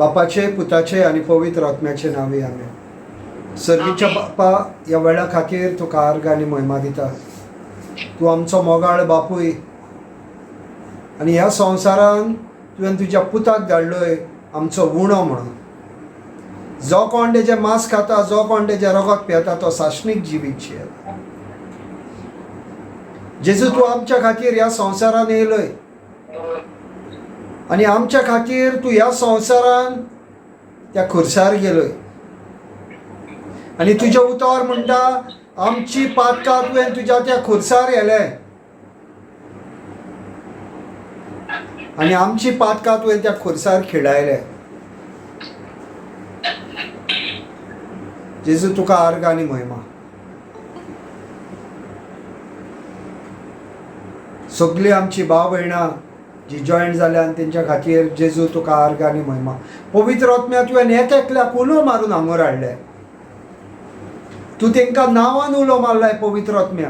बापाचे, पुताचे आणि पवित्र आत्म्याचे नावे आमेन. सर्गीच्या बापा, ह्या वेळा खातीर तुका अर्घ आनी महिमा दिता. तूं आमचो मोगाळ बापूय आनी ह्या संवसारान तुवें तुज्या पुताक धाडलोय आमचो उणो म्हणून. जो कोण तेजें मांस खाता, जो कोण तेजें रगत पियेता तो साश्णीक जिवीत जियेता. जेजू, तूं आमच्या खातीर ह्या संवसारान येयलय आनी आमच्या खातीर तूं ह्या संवसारान त्या खुर्सार गेलोय आनी तुजें उतर म्हणटा आमची पातकां तुवें तुज्या त्या खुर्सार येले आनी आमची पातकां तुवें त्या खुर्सार खिडायले. जेजू, तुका अर्घ आनी महिमा. सगळीं आमची भाव भयणां जी जॉयंट जाल्या आनी तेंच्या खातीर जेजू तुका अर्घ आनी महिमा. पवित्र आत्म्या तुवें एक एकल्याक उलो मारून हांगर हाडले. तूं तेंकां नांवान उलो मारलाय पवित्र आत्म्या,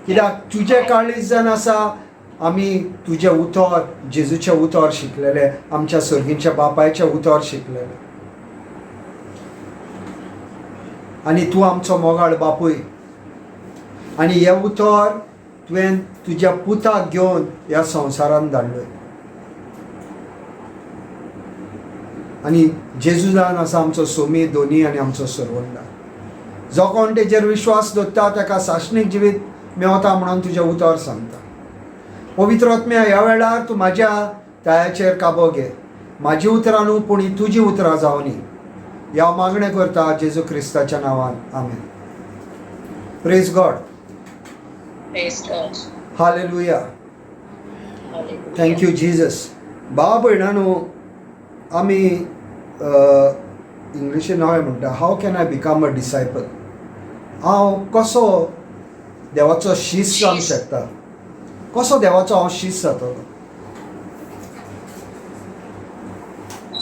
कित्याक तुजें काळीजान आसा आमी तुजें उतर, जेजूचें उतर शिकलेले, आमच्या सर्गीच्या बापायचें उतर शिकलेले. आनी तूं आमचो मोगाळ बापूय आनी हें उतर तुवें तुज्या पुताक घेवन ह्या संवसारान धाडलोय. आनी जेजू जावन आसा आमचो सोमी, दोनी आनी आमचो सर्वंडा. जो कोण तेजेर विश्वास दवरता ताका साश्णीक जिवीत मेवता म्हणून तुजें उतर सांगता. पवित्र आत्म्या, ह्या वेळार तूं म्हाज्या तायाचेर काबो घे. म्हाजी उतरां न्हू पूण ही तुजी उतरां जावनी. ह्या मागणें करता जेजू क्रिस्ताच्या नांवान. Amen. Praise God. Hallelujah. Thank you Jesus. भाव भयणांनो, आमी इंग्लिशीन हांवें म्हणटा how can I become a disciple. हांव कसो देवाचो शिश्य जावंक शकता, कसो देवाचो हांव शिश्य जातलो.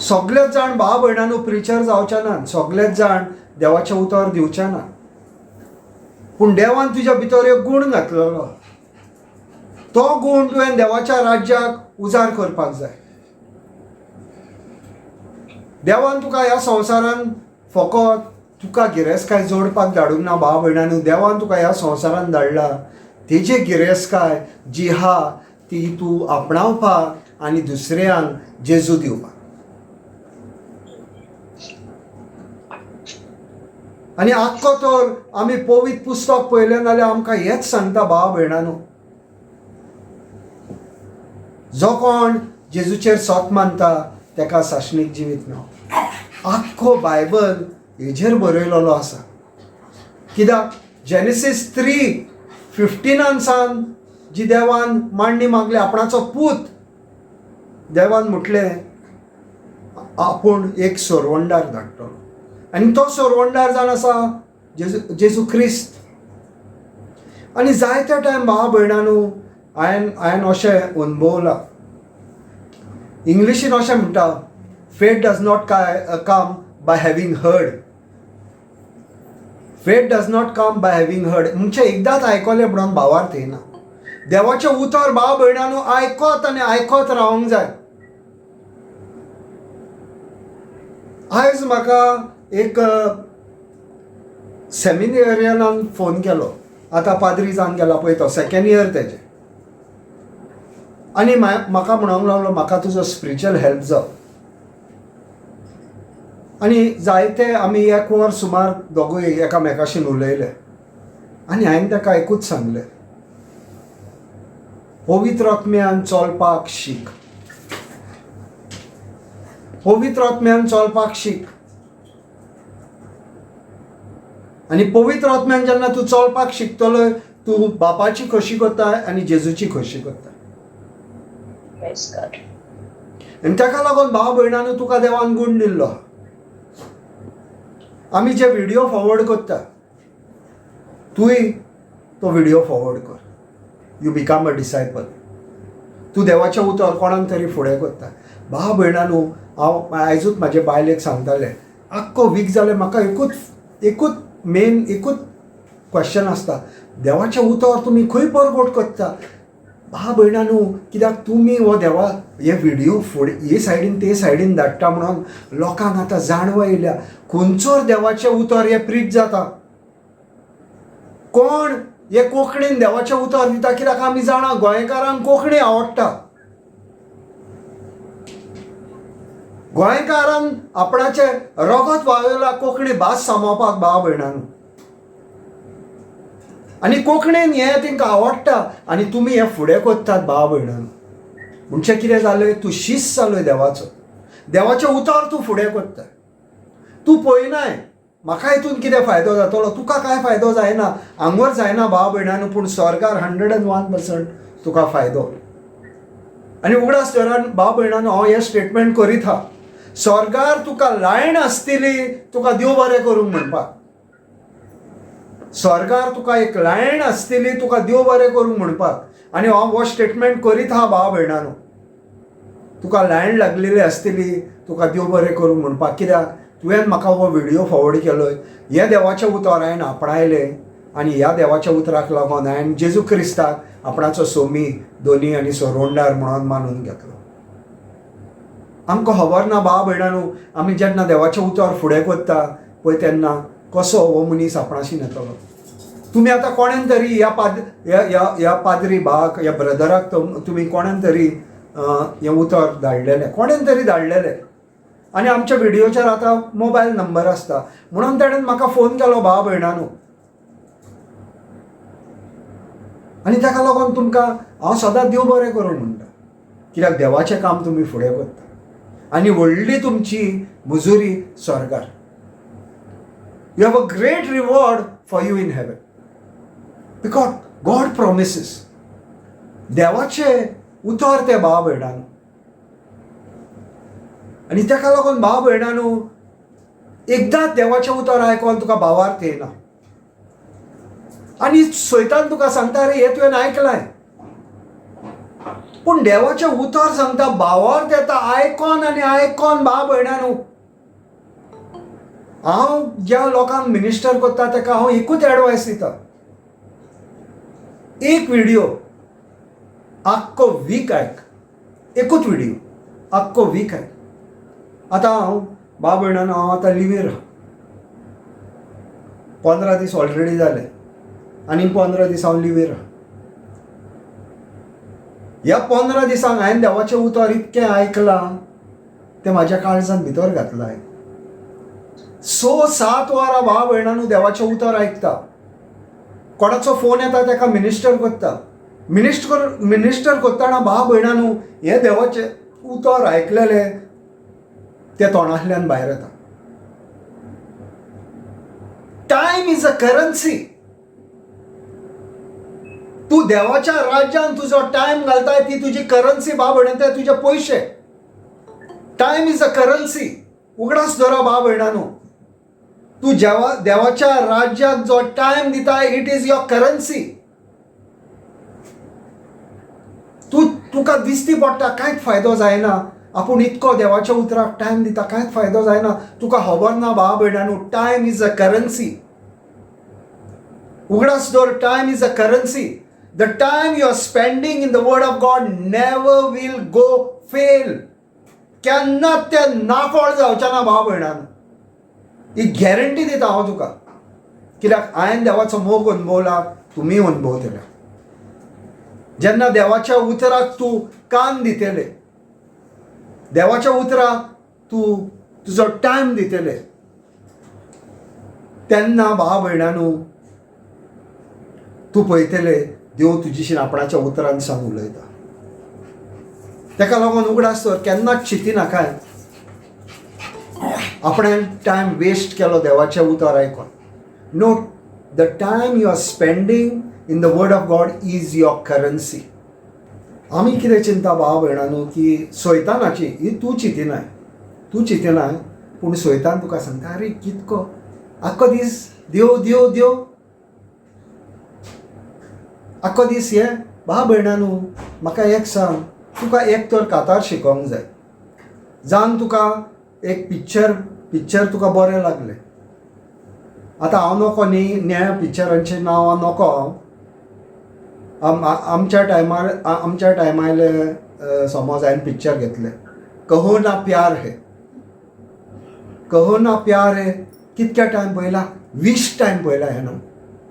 सगळेच जाण भाव भयणांनो प्रिचर जावचे नात, सगळेच जाण देवाचें उतर दिवचे ना. पूण देवान तुज्या भितर एक गूण घातलेलो. तो गूण तुवें देवाच्या राज्याक उजार करपाक जाय. देवान तुका ह्या संवसारान फकत तुका गिरेस्तकाय जोडपाक धाडूंक ना. भाव भयणांनो, देवान तुका ह्या संवसारान धाडला तेजी गिरेस्तकाय जी हा ती तूं आपणावपाक आनी दुसऱ्यांक जेजू दिवपाक. आनी आख्खो तर आमी पवित्र पुस्तक पळयलें जाल्यार आमकां हेंच सांगता भाव भयणांनो, जो कोण जेजूचेर सोत मानता ताका साश्णीक जिवीत मेळटा. आख्खो बायबल हेजेर बरयलेलो आसा. कित्याक जेनेसीस 3:15 सान जी देवान मांडणी मागली, आपणाचो पूत देवान म्हटलें आपूण एक सोरवंडार धाडटलो आनी तो सोरवंडार जावन आसा जेजू क्रिस्त. आनी जायत्या टायम भाव भयणांनो हांवें अशें अनुभवलां. इंग्लिशीन अशें म्हणटा faith does not come by having heard. Faith does not come by having heard म्हणजे एकदांच आयकलें म्हणून भावार्थ येना. देवाचें उतर भाव भयणांनो आयकत आनी आयकत रावंक जाय. आयज म्हाका एक सेमिनेरियनान फोन केलो. आतां पाद्री जावन गेला पळय तो, 2nd इयर तेजें. आनी म्हाका म्हणूंक लागलो म्हाका तुजो स्पिरिच्युअल हेल्प जाव. आनी जायते आमी 1 वर सुमार दोगूय एकामेकाशीन उलयले. आनी हांवें ताका एकूच सांगलें, पवित्र आत्म्यान चलपाक शीक. पवित्र आत्म्यान चलपाक शीक. आनी पवित्र आत्म्यान जेन्ना तूं चलपाक शिकतलो तूं बापाची खोशी करता आनी जेजूची खोशी करता. आनी ताका लागून भाव भयणांनो तुका देवान गूण दिल्लो. आमी जे व्हिडिओ फॉरवर्ड करता तूंय तो व्हिडिओ फॉरवर्ड कर. You become a disciple. तूं देवाचें उतर कोणाक तरी फुडें करता. भाव भयणांनो, हांव आयजूच म्हाजे बायलेक सांगतालें, आख्खो वीक जालें म्हाका एकूच क्वेश्चन आसता, देवाचें उतर तुमी खंय परगोट करता. भाव भयणांनो, कित्याक तुमी हो देवा हे व्हिडिओ फुडें हे सायडीन ते सायडीन धाडटा म्हणून लोकांक आतां जाणवा येयल्या खंयचोर देवाचें उतर हें प्रीच जाता. कोण हे कोंकणीन देवाचें उतर दिता, कित्याक आमी जाणा गोंयकारांक कोंकणी आवडटा. गोंयकारांक आपणाचे रगत व्हांवयला कोंकणी भास सांबाळपाक भाव भयणांनो. आनी कोंकणीन हें तांकां आवडटा आनी तुमी हें फुडें कोत्तात भाव भयणांनो. म्हणजे कितें जालें, तूं शिस्त जालोय देवाचो. देवाचें उतर तूं फुडें कोत्ता. तूं पळयनाय म्हाका हितून कितें फायदो जातलो, तुका कांय फायदो जायना, हांगर जायना भाव भयणांनो, पूण स्वर्गार 101% तुका फायदो. आनी उगडास धरान भाव भयणांनो, हांव हें स्टेटमेंट करीत हा, स्वर्गार तुका लायण आसतली तुका देव बरें करूंक म्हणपाक. स्वर्गार तुका एक लायण आसतली तुका देव बरें करूंक म्हणपाक. आनी हांव हो स्टेटमेंट करीत हा भाव भयणांनो, तुका लायण लागलेली आसतली तुका देव बरें करूंक म्हणपाक. कित्याक तुवें म्हाका हो व्हिडिओ फॉरवर्ड केलोय. हे देवाचें उतर हांवें आपणायलें आनी ह्या देवाच्या उतराक लागून हांवें जेजू क्रिस्ताक आपणाचो सोमी, दोनी आनी सोरोंडार म्हणून मानून घेतलो. आमकां खबर ना भाव भयणांनो, आमी जेन्ना देवाचें उतर फुडें कोत्ता पळय तेन्ना कसो हो मनीस आपणाशी येतलो. तुमी आतां कोणेन तरी ह्या पाद्री भाक, ह्या ब्रदराक तुमी कोणेन तरी हें उतर धाडलेलें, कोणेन तरी धाडलेलें. आनी आमच्या व्हिडिओचेर आतां मोबायल नंबर आसता म्हणून ताणें म्हाका फोन केलो भाव भयणांनो. आनी ताका लागून तुमकां हांव सदां देव बरें करूं म्हणटा. कित्याक देवाचें काम तुमी फुडें करता आनी व्हडली तुमची मुजुरी स्वर्गार. You have a great reward for you in heaven. Because God promises. देवाचे उतर ते भाव भयणांनो. आनी ताका लागून भाव भयणांनो, एकदांच देवाचें उतर आयकोन तुका भावार्थ येना. आनी सैतान तुका सांगता रे हें तुवें आयकलाय, पूण देवाचें उतर सांगता भावार्थ येता आयकोन आनी आयकोन भाव भयणांनो. हांव ज्या लोकांक मिनिस्टर करता ताका हांव एकूच एडवायस दिता, एक व्हिडिओ आख्खो वीक आयक, एकूच व्हिडिओ आख्खो वीक आयक. आतां हांव भाव भयणांनो, हांव आतां लिव्हीर 15 दीस ऑलरेडी जाले आनी 15 दीस हांव लिव्हीर. ह्या 15 दिसांक हांवें देवाचें उतर इतकें आयकलां तें म्हाज्या काळजांत भितर घातलां. 6-7 वरां भाव भयणांनो देवाचें उतर आयकता. कोणाचो फोन येता ताका मिनिस्टर करता. मिनिस्टर करतना भाव भयणांनो हें देवाचें उतर आयकलेलें तें तोंडांतल्यान भायर येता. Time is a currency. तूं देवाच्या राज्यान तुजो टायम घालताय ती तुजी करन्सी भाव भयणांनो, ते तुजे पयशे. Time is a currency. उगडास धरा भाव भयणांनो, तूं देवाच्या राज्याक जो टायम दिताय इट इज युअर करन्सी. तुका दिसती पडटा कांयच फायदो जायना, आपूण इतको देवाच्या उतराक टायम दिता कांयच फायदो जायना. तुका खबर ना भाव भयणांनो, टायम इज अ करन्सी. उगडास धर, time is a currency. The time you are spending in the word of God never will go fail. केन्नाच तें नाफळ जावचें ना भाव भयणांनो. ही गॅरंटी दिता हांव तुका. कित्याक हांवें देवाचो मोग अनुभवला, तुमी अनुभवतले. जेन्ना देवाच्या उतराक तूं कान दितले, देवाच्या उतराक तूं तुजो टायम दितले, तेन्ना भाव भयणांनो तूं पळयतले देव तुजीशी आपणाच्या उतरान सांग उलयता. ताका लागून उगडास तर केन्नाच चिती नाकाय आपणें टायम वेस्ट केलो देवाचें उतर आयकोन. No, the time you are spending in the word of God is your currency. आमी कितें चिंता भाव भयणांनो की सैतानाची ही तूं चिंतिनाय, पूण सैतान तुका सांगता अरे कितको आख्खो दीस देव देव देव, आख्खो दीस हे. भाव भयणांनो म्हाका एक सांग, तुका एक तर कातार शिकोंक जाय. जावन तुका एक पिक्चर तुका बरें लागलें. आतां हांव नोको न्ही, पिक्चरांचें नांव नोको हांव, आमच्या टायमार समज हांवें पिक्चर घेतलें कहो ना प्यार है, कहो ना प्यार है कितक्या टायम पळयला, 20 टायम पळयला हांवें.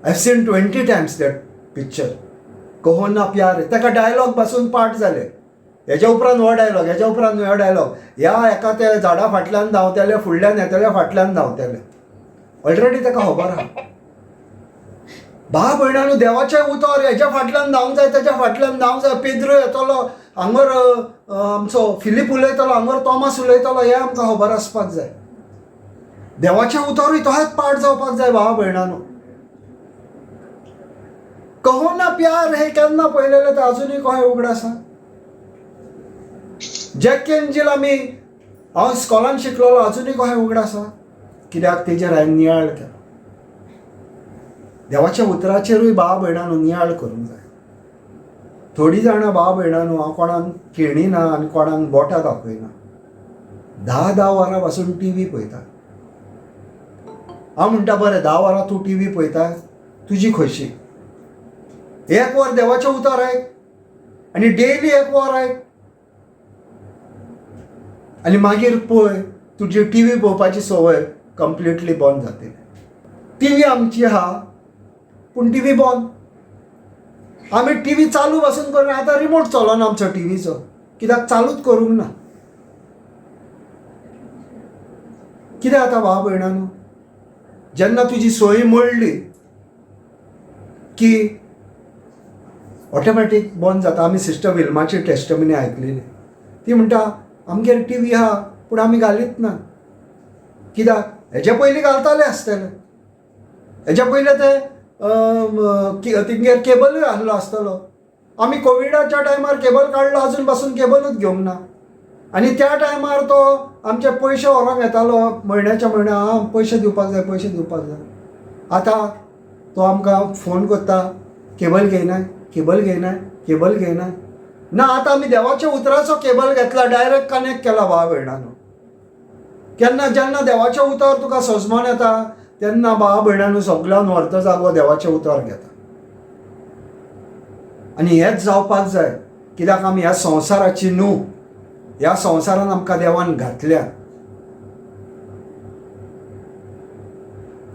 I seen 20 Times that picture. कहो ना प्यार है, ताका डायलॉग पासून पाठ जाले. हेज्या उपरांत हो डायलॉग, हेज्या उपरांत हो डायलॉग. ह्या एका त्या झाडा फाटल्यान धांवतले, फुडल्यान येतले, फाटल्यान धांवतले. ऑलरेडी ताका खबर आहा. भाव भयणांनो, देवाचें उतर हेज्या फाटल्यान धांवंक जाय, तेज्या फाटल्यान धांवंक जाय. पेद्रो येतलो हांगर, आमचो फिलीप उलयतलो हांगर, तोमास उलयतलो, हें आमकां खबर आसपाक जाय. देवाचें उतरूय तोच पाठ जावपाक जाय भाव भयणांनो. कहो ना प्यार हे केन्ना पळयलेलें तें अजुनूय कहें उगड आसा. जॅक केंजील हांव स्कॉलान शिकलोलो अजुनूय कहें उगड आसा. कित्याक तेजेर हांवें नियाळ केलो. देवाच्या उतराचेरूय भाव भयणांनो नियाळ करूंक जाय. थोडीं जाणां भाव भयणांनो हांव कोणाक खेळिना आनी कोणाक बोटां दाखयना. 10 वरां पासून टीव्ही पळयता. हांव म्हणटा बरें 10 वरां तूं टीव्ही पळयता, तुजी खोशी. 1 वर देवाचें उतर आयक आनी डेली 1 वर आयक आनी मागीर पळय तुजी टीव्ही पळोवपाची संवय कंप्लिटली बंद जातली. टीव्ही आमची आहा पूण टीव्ही बंद. आमी टीव्ही चालू पासून करून आतां रिमोट चलोना आमचो टीव्हीचो, कित्याक चालूच करूंक ना. कितें जाता भाव भयणांनो, जेन्ना तुजी सोय मोडली की ऑटोमॅटीक बंद जाता. आमी सिस्टर विल्माची टेस्टमनी आयकलेली. ती म्हणटा आमगेर टीव्ही आहा पूण आमी घालीत ना. कित्याक हेजे पयलीं घालताले आसतले. हेज्या पयलीं ते तिंगेर केबलूय आहलो आसतलो. आमी कोविडाच्या टायमार केबल काडलो, अजून पासून केबलूच घेवंक ना. आनी त्या टायमार तो आमचे पयशे व्हरोंक येतालो म्हयन्याच्या म्हयन्या, पयशे दिवपाक जाय, पयशे दिवपाक जाय. आतां तो आमकां फोन करता, केबल घेयनाय, केबल घेयनाय, केबल घेयनाय. ना, आतां आमी देवाच्या उतराचो केबल घेतला, डायरेक्ट कनेक्ट केला भाव भयणांनो. जेन्ना देवाचें उतर तुका सजमोन येता तेन्ना भाव भयणांनो सगळ्यान व्हरतो जागो देवाचें उतर घेता. आनी हेंच जावपाक जाय. कित्याक आमी ह्या संवसाराची न्हू, ह्या संवसारान आमकां देवान घातल्या.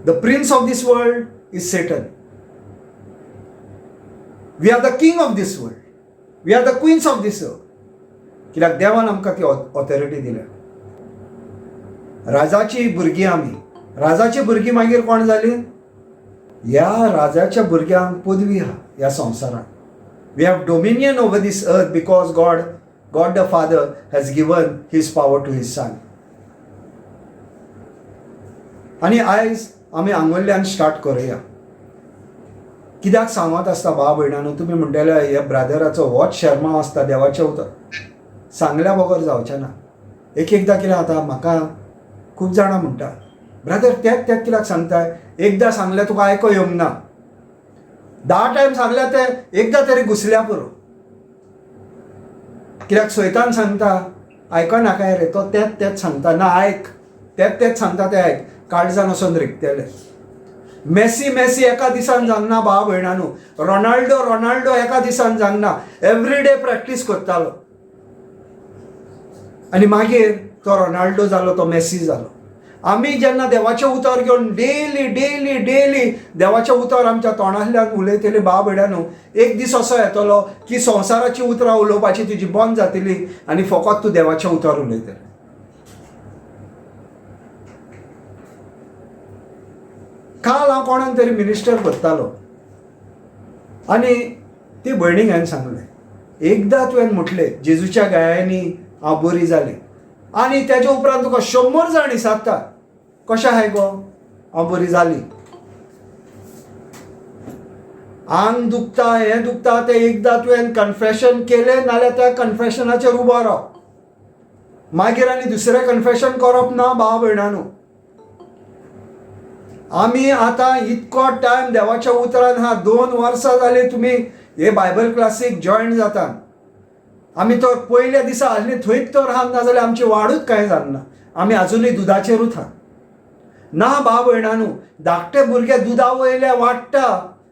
The prince of this world is Satan. We are the king of this world, we are the queens of this world. कित्याक देवान आमकां ती ऑथॉरिटी दिल्या. राजाची भुरगीं आमी. राजाची भुरगीं मागीर कोण जाली? ह्या राजाच्या भुरग्यांक पदवी आहा ह्या संवसारान. We have dominion over this earth because God the Father has given his power to his son. आनी आयज आमी आंगवल्ल्यान स्टार्ट करुया. कित्याक सांगत आसता भाव भयणांनो, तुमी म्हणटले हे ब्रादराचो होच शर्मा आसता देवाचें उतर. सांगल्या बगर जावचें ना. एकदां कितें जाता, म्हाका खूब जाणां म्हणटा ब्रादर तेच कित्याक सांगताय, एकदां सांगल्यार तुका आयको येवंक ना. 10 टायम सांगल्यार ते एकदां तरी घुसल्या पुरो. कित्याक सैतान सांगता आयकनाकाय रे, तो तेच सांगता ना आयक, तेच सांगता ते आयक. काळजान वचून रिगतले. मेसी एका दिसान जावना भाव भयणांनो. रोनाल्डो एका दिसान जावना. एवरीडे प्रॅक्टीस करतालो आनी मागीर तो रोनाल्डो जालो, तो मेसी जालो. आमी जेन्ना देवाचें उतर घेवन डेली देवाचें उतर आमच्या तोंडांतल्यान उलयतले भाव भयणांनो, एक दीस असो येतलो की संवसाराची उतरां उलोवपाची तुजी बंद जातली आनी फकत तूं देवाचें उतर उलयतलें. काल हांव कोणाक तरी मिनिस्टर करतालो आनी ती भयणीक हांवें सांगलें, एकदां तुवें म्हटलें जेजूच्या गायांनी हांव बरी जालें आनी तेज्या उपरांत तुका 100 जाण विचारता कशें आहाय गो, हांव बरी जाली. आंग दुखता, हें दुखता, तें एकदां तुवें कन्फेशन केलें नाल्यार त्या कन्फेशनाचेर उबो राव. मागीर आनी दुसरें कन्फेशन करप ना भाव भयणांनो. आमी आतां इतको टायम देवाच्या उतरान आहा. 2 वर्सां जालीं तुमी हे बायबल क्लासीक जॉयन जाता. आमी तर पयल्या दिसा आसली थंयच तर रावना जाल्यार आमची वाडूच कांय जावना. आमी आजुनूय दुदाचेरूच आहा. ना भाव भयणांनो, धाकटे भुरगे दुदा वयले वाडटा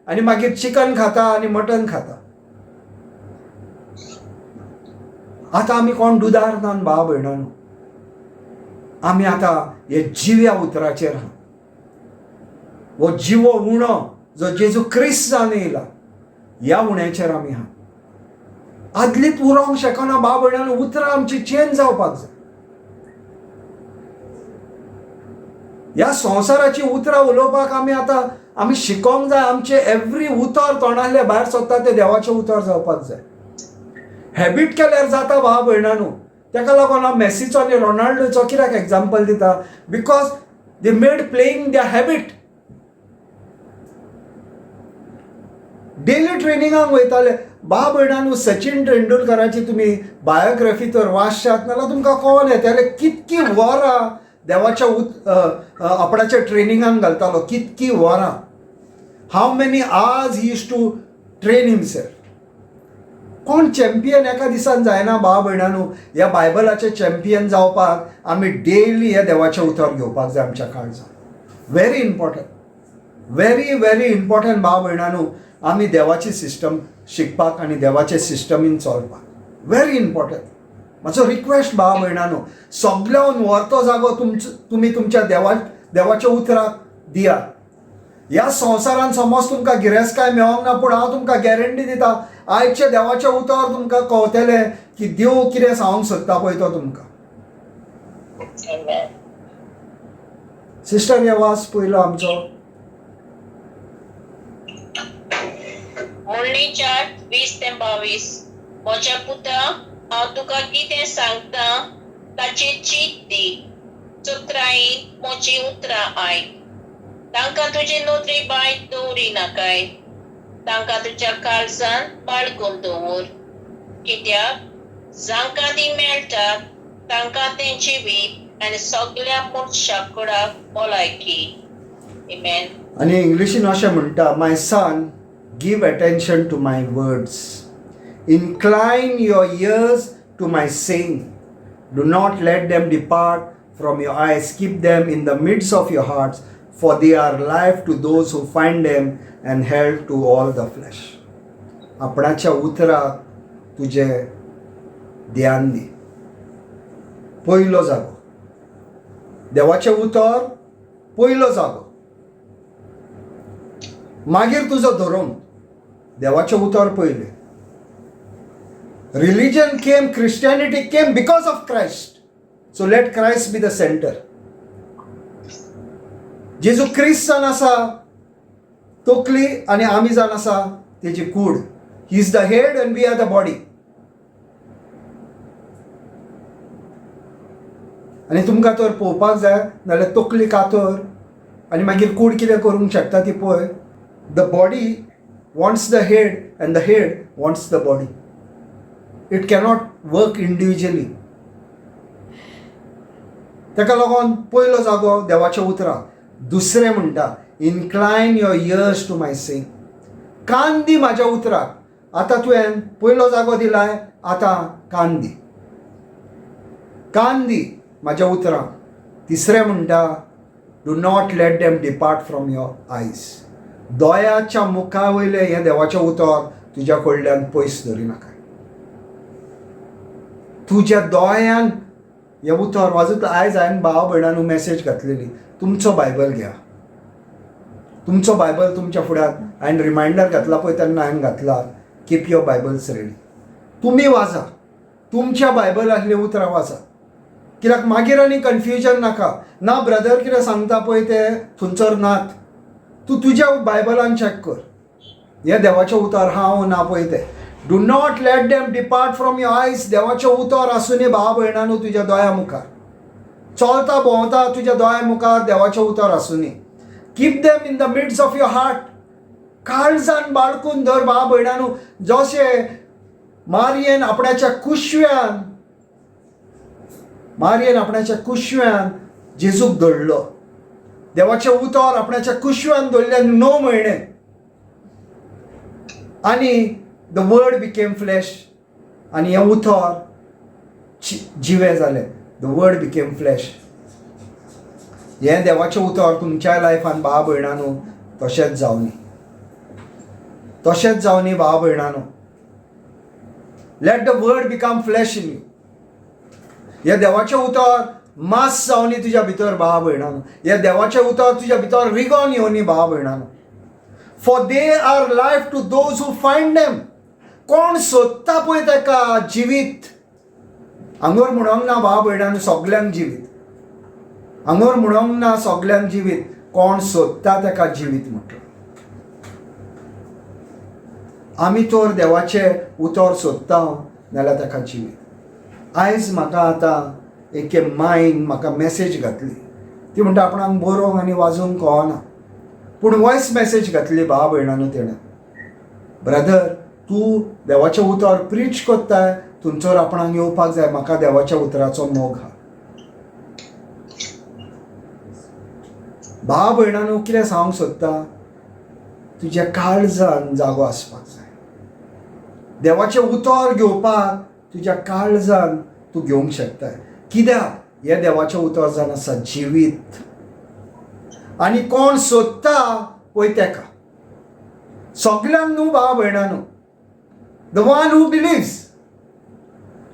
आनी मागीर चिकन खाता आनी मटन खाता. आतां आमी कोण दुदार ना भाव भयणांनो, आमी आतां हे जिव्या उतराचेर आहा. हो जिवो उणो जो जेजू क्रिस्त जावन येयला ह्या उण्याचेर आमी आहा. आदलीत उरोंक शकना भाव भयणांनो, उतरां आमची चेंज जावपाक जाय. ह्या संवसाराची उतरां उलोवपाक आमी शिकोंक जाय. आमचे एवरी उतर तोंडातले भायर सोदता ते देवाचें उतर जावपाक जाय. हॅबीट केल्यार जाता भाव भयणांनो. ताका लागून हांव मॅसीचो आनी रोनाल्डोचो कित्याक एग्जाम्पल दिता, because they made playing their habit. Daily ट्रेनिंगाक वयताले भाव भयणांनो. सचिन तेंडुलकराची तुमी बायोग्राफी तर वाचशात नाल्यार तुमकां कळोन येतलें कितकी वरां देवाच्या आपणाच्या ट्रेनिंगान घालतालो, कितकी वरां. How many hours he used to train himself. कोण चॅम्पियन एका दिसान जायना भाव भयणांनो. ह्या बायबलाचे चॅम्पियन जावपाक आमी डेली हे देवाचें उतर घेवपाक जाय आमच्या काळजांत. Very important, very very important भाव भयणांनो. आमी देवाची सिस्टम शिकपाक आनी देवाचे सिस्टमीन चलपाक व्हेरी इम्पॉर्टंट. म्हजो रिक्वेस्ट भाव भयणांनो, सगळ्यान व्हरतो जागो तुमी तुमच्या देवाच्या उतराक दियात. ह्या संवसारान समज तुमकां गिरेस्ताय मेळोंक ना, पूण हांव तुमकां गॅरंटी दिता आयचे देवाचें उतर तुमकां कळटलें की देव कितें सांगूंक सोदता पळय तो तुमकां. सिस्टर हे वास पयलो आमचो. मोडणी 4:20-22. म्हज्या पुता, हांव तुका कितें सांगता ताची चीट दी. चोत्राईन म्होजीम उतराम आयक. तांकां तुजे नodrê बाय दोवरिनाकाय. तांकां तुज्या kallzant बallgun दवोर. कित्याक zankam दी melltat, तांकां तें jivit आनी sogllea xakullak bholaiki. Amen. आनी इंग्लिशीन अशें म्हणटा, my son, give attention to my words. Incline your ears to my saying. Do not let them depart from your eyes. Keep them in the midst of your hearts, for they are life to those who find them and health to all the flesh. आपणाच्या उतराक तुजे ध्यान दी. पयलो जागो देवाचें उतर, पयलो जागो. मागीर तुजो धर्म, देवाचें उतर पयलें. Religion came, Christianity came because of Christ. So let Christ be the center. जेजू क्रिस्त जावन आसा तकली आनी आमी जावन आसा तेजी कूड. He is the head and we are the body. आनी तुमकां तर पळोवपाक जाय नाल्यार तकली कातर आनी मागीर कूड कितें करूंक शकता ती पळय. The body wants the head and the head wants the body. It cannot work individually. ताका लागून पयलो जागो देवाच्या उतरां. दुसरें म्हणटा, incline your ears to my saying. कान दी म्हाज्या उतराक. आतां तुवें पयलो जागो दिलाय, आतां कान दी. कान दी म्हाज्या उतराक. तिसरें म्हणटा, do not let them depart from your eyes. दोळ्याच्या मुखा वयलें हें देवाचें उतर तुज्या कडल्यान पयस दवरिनाका. तुज्या दोळ्यान हें उतर वाजत. आयज हांवें भाव भयणांनो मॅसेज घातलेली, तुमचो बायबल घ्या. तुमचो बायबल तुमच्या फुड्यान हांवें रिमांयडर घातला पळय तेन्ना हांवें घातला, कीप युअर बायबल्स रेडी. तुमी वाचा, तुमच्या बायबलांतलीं उतरां वाचा. कित्याक मागीर आनी कन्फ्युजन नाका. ना ब्रदर कितें सांगता पळय ते थंयसर नात. तूं तुज्या बायबलान चॅक कर, हें देवाचें उतर हांव ना पळय तें. Do not let them depart from your आयज. देवाचें उतर आसूनी भाव भयणांनो तुज्या दोळ्या मुखार. चलता भोंवता तुज्या दोळ्या मुखार देवाचें उतर आसूनी. Keep them in the midst of your heart. काळजान बाळकून धर भाव भयणांनो. जशें मारयेन आपणाच्या कुशव्यान जेजूक धरलो. देवाचें उतर आपणाच्या कुशव्यान धरलें 9 म्हयने. आनी द वर्ड बिकेम फ्लॅश. आनी हें उतर जिवें जालें. The word became flash. हें देवाचें उतर तुमच्या लायफान भाव भयणांनो तशेंच जावनी. तशेंच जावनी भाव भयणांनो. Let the word become flesh in you. हे देवाचें उतर मास जावनी तुज्या भितर भावा भयणानो. हे देवाचें उतर तुज्या भितर रिगोन येवनी भावा भयणानो. For they are life to those who find them. कोण सोदता पळय ताका जिवीत. हांगोर म्हणोंक ना भावा भयणानो सगल्यांक जिवीत. हांगोर म्हणोंक ना सगल्यांक जिवीत. कोण सोदता ताका जिवीत म्हटलं. आमी तर देवाचें उतर सोदता नाल्यार ताका जिवीत. आयज म्हाका आतां एके मायन म्हाका मॅसेज घातली. ती म्हणटा आपणाक बरोवंक आनी वाजोवंक कळना पूण वॉयस मॅसेज घातली भावा भयणानो तेणें. ब्रदर तूं देवाचें उतर प्रीच कोत्ताय तुमचो आपणाक येवपाक जाय. म्हाका देवाच्या उतराचो मोग हा. भावा भयणानो कितें सांगूंक सोदता तुज्या काळजान जागो आसपाक जाय. देवाचें उतर घेवपाक तुज्या काळजान तूं घेवंक शकता. कित्याक हे देवाचें उतर जावन आसा जिवीत. आनी कोण सोदता पळय ताका. सगल्यांक न्हू भावा भयणानो. The one who believes.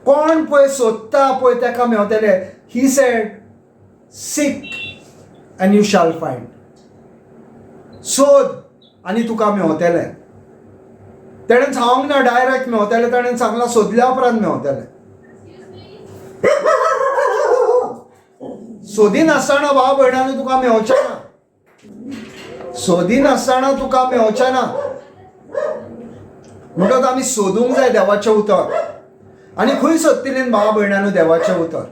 कोण पळय सोदता पळय ताका मेवतलें. He said seek and you shall find. सोद आनी तुका मेवतलें. तेणें सांगूंक ना डायरेक्ट मेवतलें. तेणें सांगलां सोदल्या उपरांत मेवतलें. सोदीन आसतना भाव भयणानो तुका मेवचें ना. सोदीन आसतना तुका मेवचें ना. म्हणटच आमी सोदूंक जाय देवाचें उतर. आनी खंय सोदतलीं भाव भयणानो देवाचें उतर.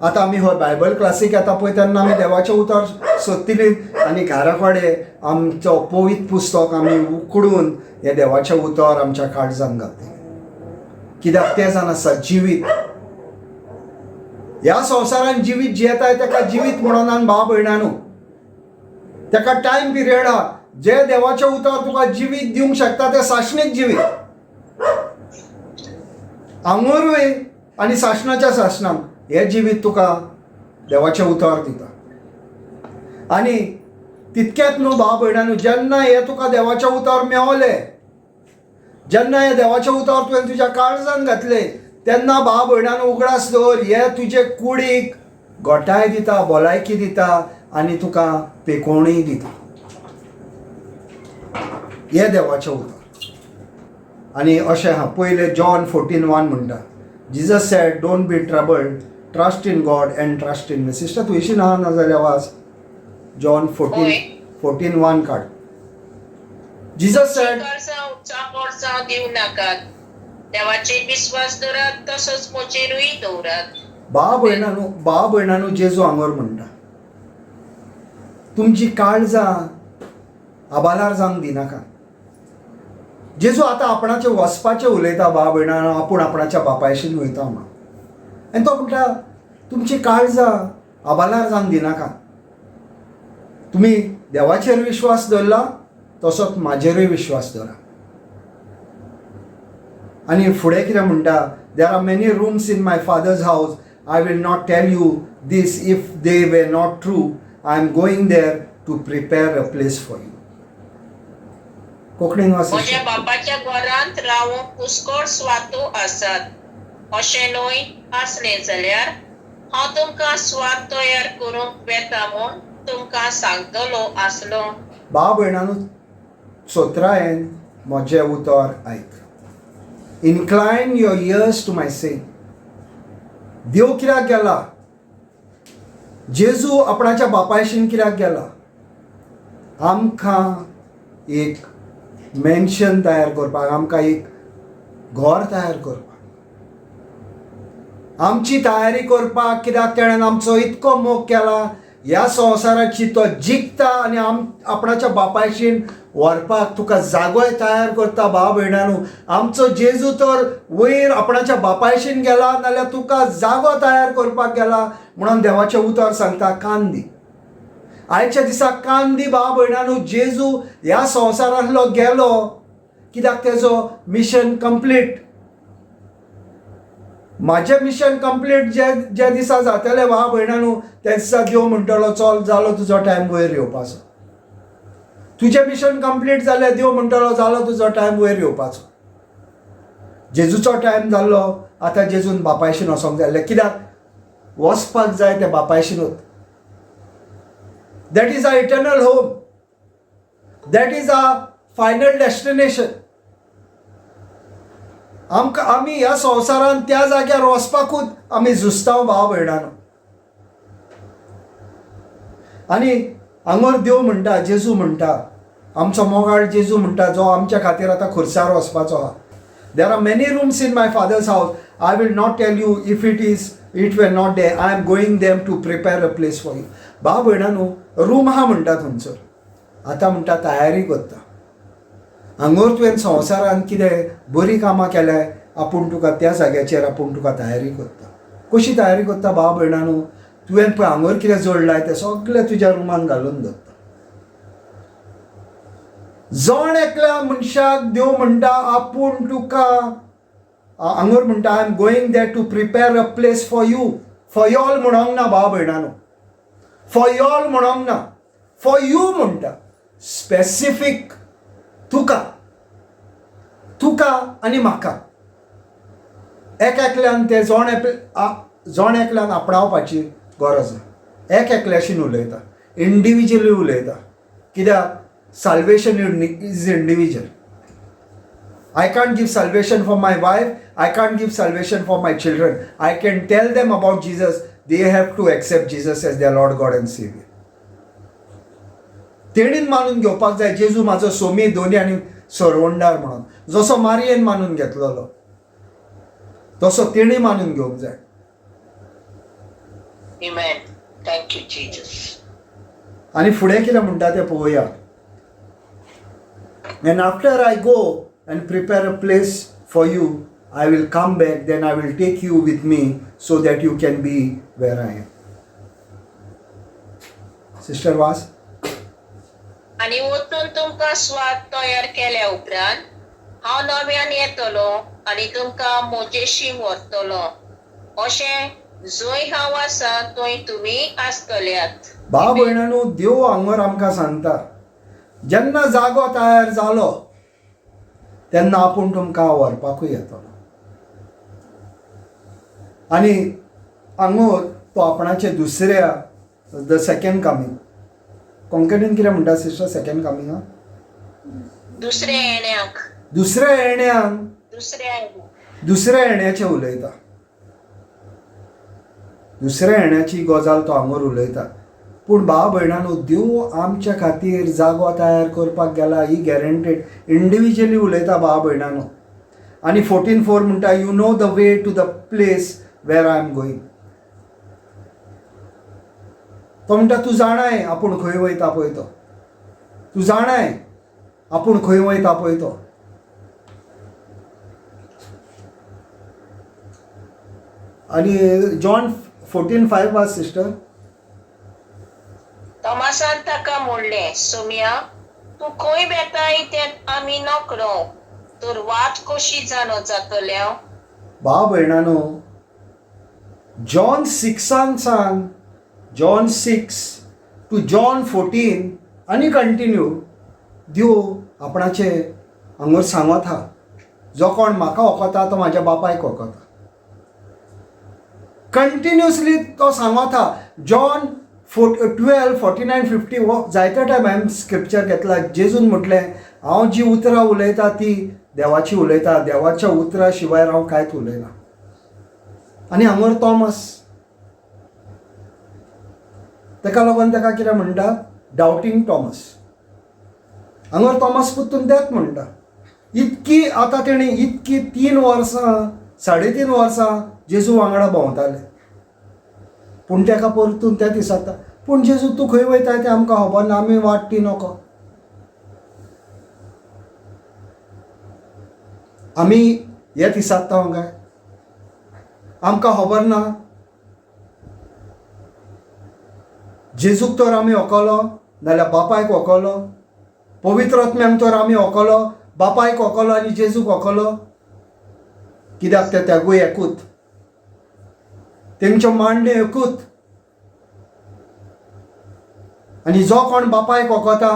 आतां आमी हो बायबल क्लासीक येता पळय तेन्ना आमी देवाचें उतर सोदतलीं आनी घरा कडेन आमचो पवित्र पुस्तक आमी उकडून हें देवाचें उतर आमच्या काळजान घालतलीं. कित्याक तें जावन आसा जिवीत. ह्या संवसारान जिवीत जियेताय ताका जिवीत म्हणोन भाव भयणानो. ताका टायम पिरियड आहा. जे देवाचें उतर तुका जिवीत दिवंक शकता तें साशणीक जिवीत. आंगोरूय आनी साशणाच्या साशणांक हे जिवीत तुका देवाचें उतर दिता. आनी तितकेंच न्हू भाव भयणानो जेन्ना हे तुका देवाचें उतर मेवलें जेन्ना हे देवाचें उतर तुवें तुज्या काळजान घातलें तेन्ना भाव भयणानो उगडास दवर हे तुजे कुडीक घोटाय दिता भलायकी दिता आनी तुका पेकोवणूय दिता. हे देवाचें उतर. आनी अशें आहा पयलें जॉन 14:1 म्हणटा Jesus said don't be troubled trust in God and trust in me. Sister तुयशी ना जाल्यार वाच जॉन 14:1 काड. जीजस सेड उचाव दिव नाकात. देवाचेर विश्वास दवरात तसोच म्हजेरूय दवरात. भाव भयणानो जेजू हांगोर म्हणटा तुमची काळजां आबालार जावंक दिनाका. जेजू आतां आपणाचें वचपाचें उलयता भाव भयणानो. आपूण आपणाच्या बापायशीन वयता म्हणून. आनी तो म्हणटा तुमची काळजां आबालार जावंक दिनाका. तुमी देवाचेर विश्वास दवरला तसोच म्हाजेरूय विश्वास दवरा. आनी फुडें कितें म्हणटा there are many rooms in my father's house. I will not tell you this if they were not true. I am going there to prepare a place for you. कोंकणीन वाच. म्हज्या बापाच्या घरांत रावूंक पुष्कळ स्वातो आसात. अशें न्हय आसलें जाल्यार हांव तुमकां स्वात तयार करूंक वेता म्हूण तुमकां सांगतलो आसलो. भाव भयणानो चोत्रायेन म्हजें उतर आयक. Incline your ears to my saying. देव कित्याक गेला. जेजू आपणाच्या बापायशीन कित्याक गेला. आमकां एक मेन्शन तयार करपाक आमकां एक घर तयार करपाक आमची तयारी करपाक. कित्याक तेणेन आमचो इतको मोग केला. ह्या संवसाराची तो जिखता आनी आपणाच्या बापायशीन व्हरपाक तुका जागोय तयार करता भाव भयणानो. आमचो जेजू तर वयर आपणाच्या बापायशीन गेला नाल्यार तुका जागो तयार करपाक गेला म्हणून देवाचें उतर सांगता कान दी. आयच्या दिसा कान दी भाव भयणानो. जेजू ह्या संवसारांतलो गेलो कित्याक तेजो मिशन कंप्लीट. म्हाजें मिशन कंप्लीट जे दिसा जातलें भाव भयणानो त्या दिसा देव म्हणटलो चल जालो तुजो टायम वयर येवपाचो. तुजें मिशन कंप्लीट जालें देव म्हणटलो जालो तुजो टायम वयर येवपाचो. जेजूचो टायम जाल्लो, आतां जेजून बापायशीन वचोंक जाय आसलें. कित्याक वचपाक जाय ते बापायशीनूच. That is a eternal home. That is a final destination. आमी ह्या संवसारान त्या जाग्यार वचपाकूच आमी झुजता भाव भयणानो. आनी हांगर देव म्हणटा, जेजू म्हणटा, आमचो मोगाळ जेजू म्हणटा, जो आमच्या खातीर आतां खुर्सार वचपाचो आहा. There are many rooms in my father's house. I will not tell you if it were not there. I am going them to prepare a place for you. भाव भयणानो, रूम आहा म्हणटा थंयसर. आतां म्हणटा तयारी करता. हांगर तुवें संवसारान कितें बरी कामां केल्याय, आपूण तुका त्या जाग्याचेर आपूण तुका तयारी करता. कशी तयारी करता भाव भयणानो? तुवें पळय हांगर कितें जोडलाय तें सगळें तुज्या रुमान घालून दवरता. जण एकल्या मनशाक देव म्हणटा आपूण तुका हांगर म्हणटा I am going there to prepare a place for you. For you all म्हणोंक ना भाव भयणानो. फॉर यू ऑल म्हणोंक ना. फॉर यू म्हणटा. स्पेसिफीक तुका आनी म्हाका एकल्यान ते जण एकल्यान आपणावपाची गरज ना. एकल्याशीन उलयता, इंडिविज्युअली उलयता. कित्याक salvation is individual. I can't give salvation for my wife. I can't give salvation for my children. I can tell them about Jesus. They have to accept Jesus as their Lord, God and Savior. तेणीन मानून घेवपाक जाय जेजू म्हाजो सोमी, दोनी आनी सरवंडार म्हणून. जसो मारयेन मानून घेतलेलो तसो तेणी मानून घेवंक जाय. Amen. Thank you, Jesus. आनी फुडें कितें म्हणटा तें पळोवया. And after I go and prepare a place for you, I will come back, then I will take you with me so that you can be where I am. Sister Was? आणि वचून तुमकां स्वाद तयार केल्या उपरांत हांव नव्यान येतलो आनी तुमकां म्हजेशी व्हरतलो. अशें जंय हांव आसा थंय तुमी आसतल्यात. भाव भयणानो, देव हांगर आमकां सांगता, जेन्ना जागो तयार जालो तेन्ना आपूण तुमकां व्हरपाकूय येतलो. आनी हांगर तो आपणाचे दुसऱ्या द सेकंड कमिंग. कोंकणीन कितें म्हणटा सिस्टर सेकंड कमिंगाक? दुसऱ्या येण्याक. दुसऱ्या येण्याचें उलयता. दुसऱ्या येण्याची गजाल तो हांगर उलयता. पूण भाव भयणानो, देव आमच्या खातीर जागो तयार करपाक गेला ही गॅरंटेड. इंडिविज्युअली उलयता भाव भयणानो. आनी 14:4 म्हणटा, you know the way to the place where I am going. तो म्हणटा तूं जाणाय आपूण खंय वयता पळय तो. तूं जाणाय आपूण खंय वयता पळय तो. आनी जॉन 14:5 वाच सिस्टर. तोमासान ताका म्हणलें, सोम्या, तूं खंय बेताय तें आमी नकळो, तर वाट कशी जाणो जातल्या? भाव भयणानो, जॉन 6 सांग, जॉन 6 टू जॉन 14 आनी कंटिन्यू देव आपणाचे हांगर सांगत आहा. जो कोण म्हाका वखता तो म्हाज्या बापायक वखता. कंटिन्युअसली तो सांगत आहा. जॉन 12, 49, 50 हो जायते टायम हांवें स्क्रिप्चर घेतला. जेजून म्हटलें, हांव जी उतरां उलयता ती देवाची उलयता, देवाच्या उतरां शिवाय हांव कांयच उलयना. आनी हांगर थॉमस, ताका लागून ताका कितें म्हणटा, डावटींग थॉमस. हांगर थॉमस पुत्तून तेंच म्हणटा. इतकी आतां तेणी इतकी 3 वर्सां 3.5 वर्सां जेजू वांगडा भोंवताले. पूण ताका परतून तें दिसता, पूण जेजू तूं खंय वयता तें आमकां खबर ना, आमी वाट ती नको. आमी हें दिसता काय आमकां खबर ना. जेजूक तर आमी वखलो, नाल्यार बापायक वखलो. पवित्र आत्म्यांक तर आमी वखलो, बापायक वखलो आनी जेजूक वखलो. कित्याक ते तेगूय एकूच, तेंच्यो मांडण्यो एकूच. आनी जो कोण बापायक वखता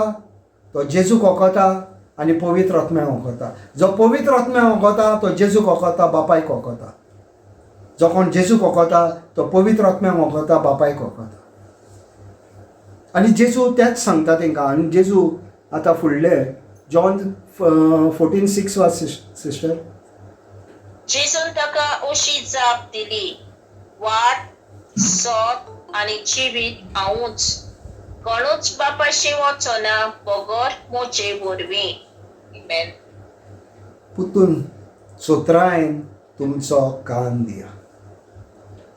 तो जेजूक वखता आनी पवित्र आत्म्याक ओंकता. जो पवित्र आत्म्याक ओंकता तो जेजूक ओंकता, बापायक ओंकता. जो कोण जेजूक ओंकता तो पवित्र आत्म्याक ओंकता, बापायक ओंकता. आनी जेजू तेच सांगता तांकां. आनी जेजू आतां फुडले जॉन 14:6 वाच सिस्टर. जेजून ताका अशी जाप दिली, वाट, सोत आनी जिवीत हांवूच. कोणूच बापाशी वचना बगर म्हजे वरवीं. आमेन. पुतून चोत्रायन तुमचो कान दिया.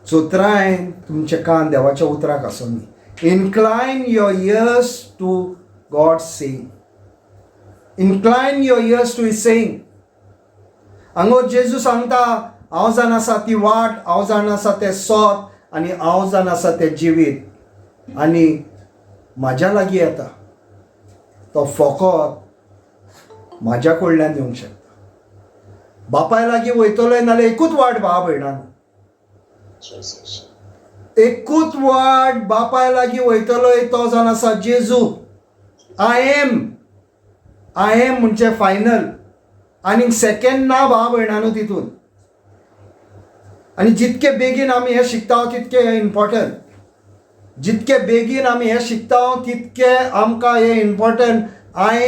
चोत्रायन तुमचे कान देवाच्या उतराक आसोनी. Incline your ears to God's saying. Incline your ears to His saying. हांगो जेजू सांगता हांव जावन आसा ती वाट, हांव जावन आसा तें सोत आनी हांव जावन आसा तें जिवीत. आनी म्हाज्या लागीं येता तो फकत म्हाज्या कडल्यान येवंक शकता. बापाय लागीं वयतलोय नाल्यार एकूच वाट भाव भयणान. एकूच वाट बापाय लागीं वयतलोय तो जावन आसा जेजू. आय एम म्हणजे फायनल. आनी सेकंड ना भाव भयणानू तितून. आनी जितके बेगीन आमी हें शिकता तितके इम्पॉर्टंट. जितके बेगीन आमी हें शिकता तितके आमकां हें इम्पॉर्टंट. आय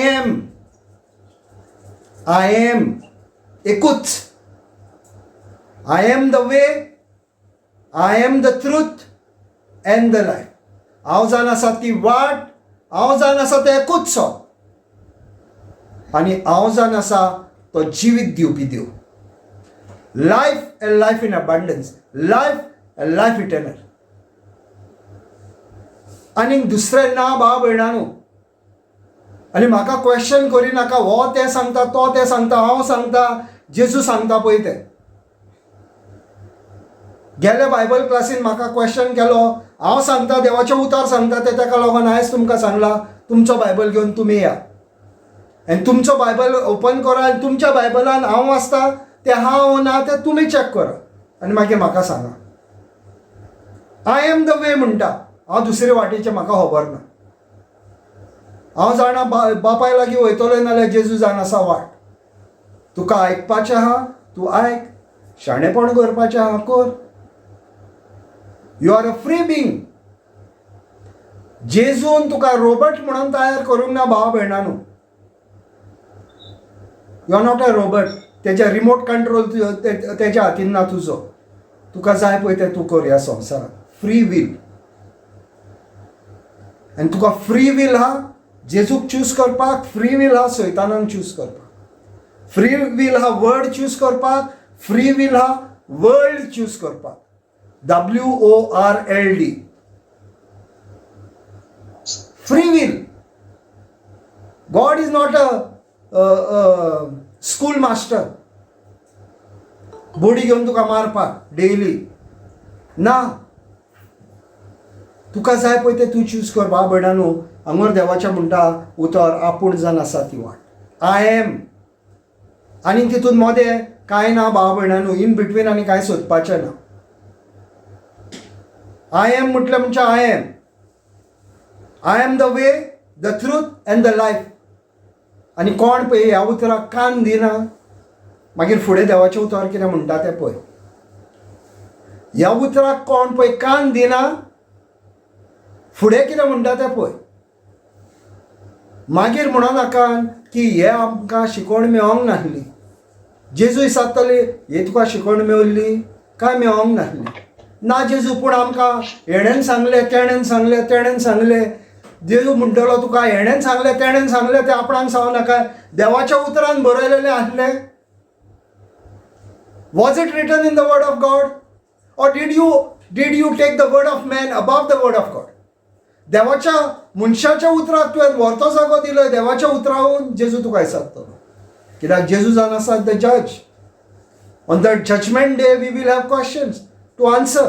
एम एकूच. I am the way, I am the truth and the life. हांव जावन आसा ती वाट, हांव जावन आसा तो एकूचसो आनी हांव जावन आसा तो जिवीत दिवपी देव. Life and life in abundance, life and life eternal. आनी दुसरें ना भाव भयणानू. आनी म्हाका क्वेश्चन करिनाका हो तें सांगता तो तें सांगता हांव सांगता. जेजू सांगता पळय तें. गेल्या बायबल क्लासीन म्हाका क्वेश्चन केलो, हांव सांगता देवाचें उतर सांगता तें ताका लागून आयज तुमकां सांगलां तुमचो बायबल घेवन तुमी या. आनी तुमचो बायबल ओपन करा आनी तुमच्या बायबलान हांव वाचता तें हांव ना तें तुमी चॅक करा आनी मागीर म्हाका सांगा. आय एम द वे म्हणटा. हांव दुसरे वाटेचें म्हाका खबर ना. हांव जाणा बापाय लागीं वयतलोय नाल्यार जेजू जावन आसा वाट. तुका आयकपाचें आहा तूं आयक, शाणेपण करपाचें आहा कर. You are a free being. जेजून तुका रोबोट म्हणून तयार करूंक ना भाव भयणानू. You are not a robot. तेजे रिमोट कंट्रोल तेज्या हातीन ना तुजो. तुका जाय पळय तें तूं कर ह्या संवसारांत. Free will. आनी तुका फ्री वील आहा जेजूक चूज करपाक, फ्री वील आहा सैतानाक चूज करपाक, फ्री वील आहा वर्ड चूज करपाक, फ्री वील आहा वर्ल्ड चूज करपाक. WORLD. Free will. God is not a school master. बोडी घेवन तुका मारपाक डेली ना. तुका जाय पळय तें तूं चूज कर भाव भयणानू. हांगर देवाच्या म्हणटा उतर आपूण जावन आसा ती वाट. I am. आनी तितून मोदें कांय ना भाव भयणानू. इन बिटवीन आनी कांय सोदपाचें ना. आय एम म्हटलें म्हणजे I am. I am the way, the truth and the life. आनी कोण पळय ह्या उतराक कान दिना मागीर फुडें देवाचें उतर कितें म्हणटा तें पळय. ह्या उतराक कोण पळय कान दिना फुडें कितें म्हणटा तें पळय. मागीर म्हणो नाका की हें आमकां शिकवण मेळोंक नासली. जेजू विचारतली हे तुका शिकवण मेळिल्ली काय मेळोंक नासली. ना जेजू पूण आमकां हेणेन सांगलें तेणेन सांगलें तेणेन सांगलें. जेजू म्हणटलो तुका हेणेन सांगलें तेणेन सांगलें तें आपणाक सांगू नाका. देवाच्या उतरान बरयलेलें आसलें. Was it written in the word of God or did you take the word of man above the word of God. देवाच्या मनशाच्या उतराक तुवें व्हरतो जागो दिलोय. देवाच्या उतरावून जेजू तुका विचारतलो. कित्याक जेजू जावन आसा द जज. On the judgment day we will have questions to answer.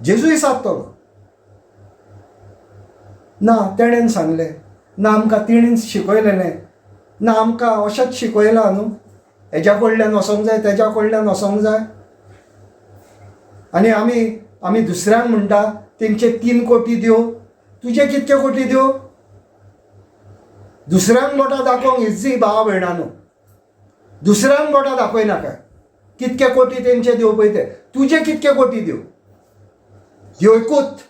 Jezu विचारतलो ना तेणेन सांगलें ना आमकां तिणेन शिकयलेलें ना आमकां अशेंच शिकयलां न्हू. हेज्या कडल्यान वचोंक जाय तेज्या कडल्यान वचोंक जाय. आनी आमी दुसऱ्यांक म्हणटा तेंचे 3 कोटी दिवं. तुजे कितके कोटी दिवं. दुसऱ्यांक बोटां दाखोवंक इझी भावा भयणांनो. दुसऱ्यांक बोटां दाखय नाका. कितके कोटी तेंचे देव पळय ते, तुजे कितके कोटी देव. ह्यो एकूच